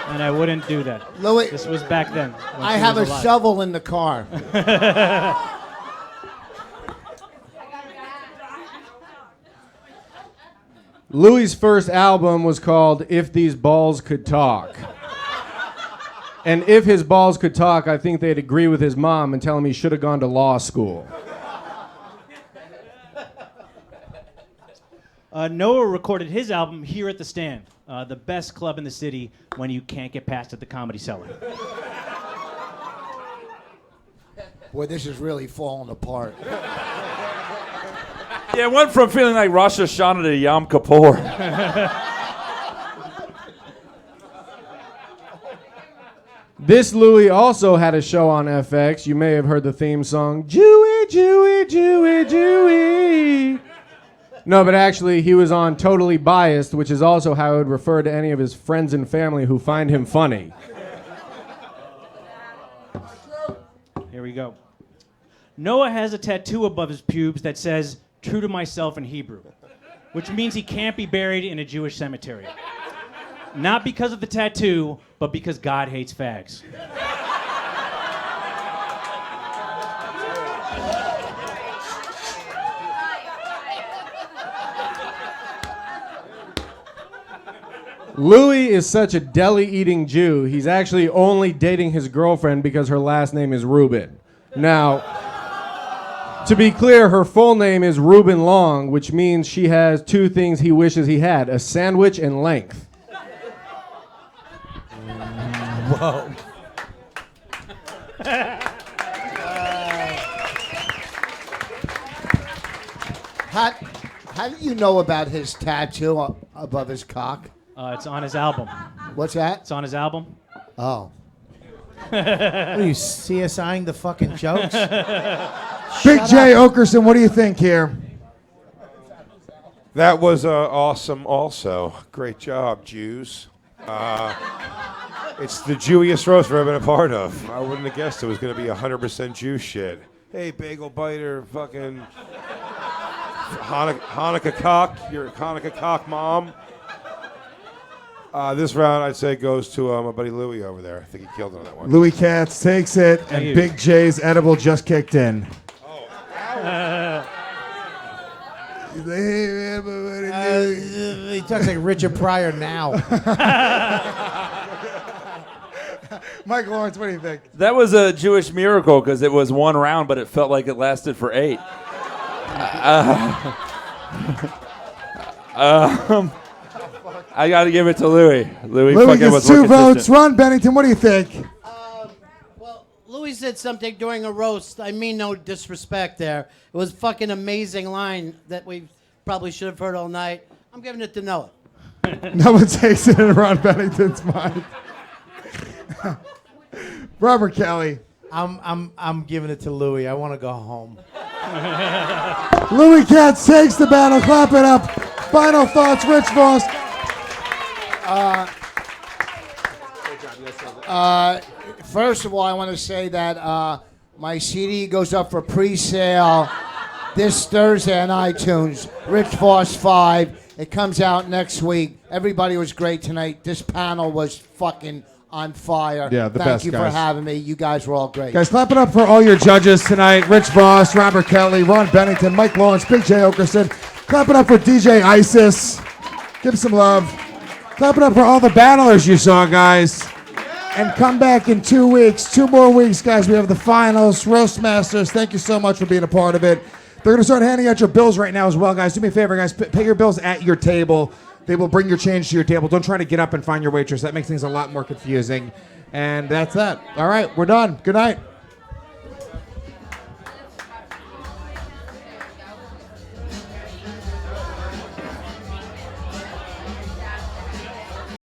and I wouldn't do that. Louis, this was back then. when I she have a was alive. shovel in the car. Louis' first album was called If These Balls Could Talk. And if his balls could talk, I think they'd agree with his mom and tell him he should have gone to law school. Noah recorded his album here at the Stand, the best club in the city when you can't get past at the Comedy Cellar. Boy, this is really falling apart. Yeah, it went from feeling like Rosh Hashanah to Yom Kippur. This Louis also had a show on FX. You may have heard the theme song, Jewy, Jewy, Jewy, Jewy. No, but actually, he was on Totally Biased, which is also how he would refer to any of his friends and family who find him funny. Here we go. Noah has a tattoo above his pubes that says, "True to myself" in Hebrew, which means he can't be buried in a Jewish cemetery. Not because of the tattoo, but because God hates fags. Louis is such a deli-eating Jew, he's actually only dating his girlfriend because her last name is Reuben. Now, to be clear, her full name is Reuben Long, which means she has two things he wishes he had, a sandwich and length. Whoa. How do you know about his tattoo above his cock? It's on his album. What's that? It's on his album. Oh. What are you CSIing the fucking jokes? Big Jay Oakerson, what do you think here? That was awesome also. Great job, Jews. It's the Jewiest roast I've ever been a part of. I wouldn't have guessed it was going to be 100% Jew shit. Hey, bagel biter, fucking Hanukkah cock, your Hanukkah cock mom. This round, I'd say, goes to my buddy Louis over there. I think he killed it on that one. Louis Katz takes it, and you. Big J's edible just kicked in. He talks like Richard Pryor now. Mike Lawrence, what do you think? That was a Jewish miracle because it was one round, but it felt like it lasted for 8. I got to give it to Louis. Louis Louis fucking gets was 2 more votes. consistent. Ron Bennington, what do you think? Louis said something during a roast. I mean no disrespect there. It was a fucking amazing line that we probably should have heard all night. I'm giving it to Noah. No one takes it in Ron Bennington's mind. Robert Kelly. I'm giving it to Louis. I want to go home. Louis Katz takes the battle. Clap it up. Final thoughts, Rich Voss. First of all, I want to say that My CD goes up for pre-sale this Thursday on iTunes. Rich Voss 5. It comes out next week. Everybody was great tonight. This panel was fucking on fire. Yeah, the Thank best, you for guys. having me. You guys were all great. Guys, clap it up for all your judges tonight. Rich Voss, Robert Kelly, Ron Bennington, Mike Lawrence, Big Jay Oakerson. Clap it up for DJ Isis. Give some love. Clap it up for all the battlers you saw, guys. And come back in 2 weeks. 2 more weeks, guys. We have the finals. RoastMasters, thank you so much for being a part of it. They're going to start handing out your bills right now as well, guys. Do me a favor, guys. Pay your bills at your table. They will bring your change to your table. Don't try to get up and find your waitress. That makes things a lot more confusing. And that's that. All right, we're done. Good night.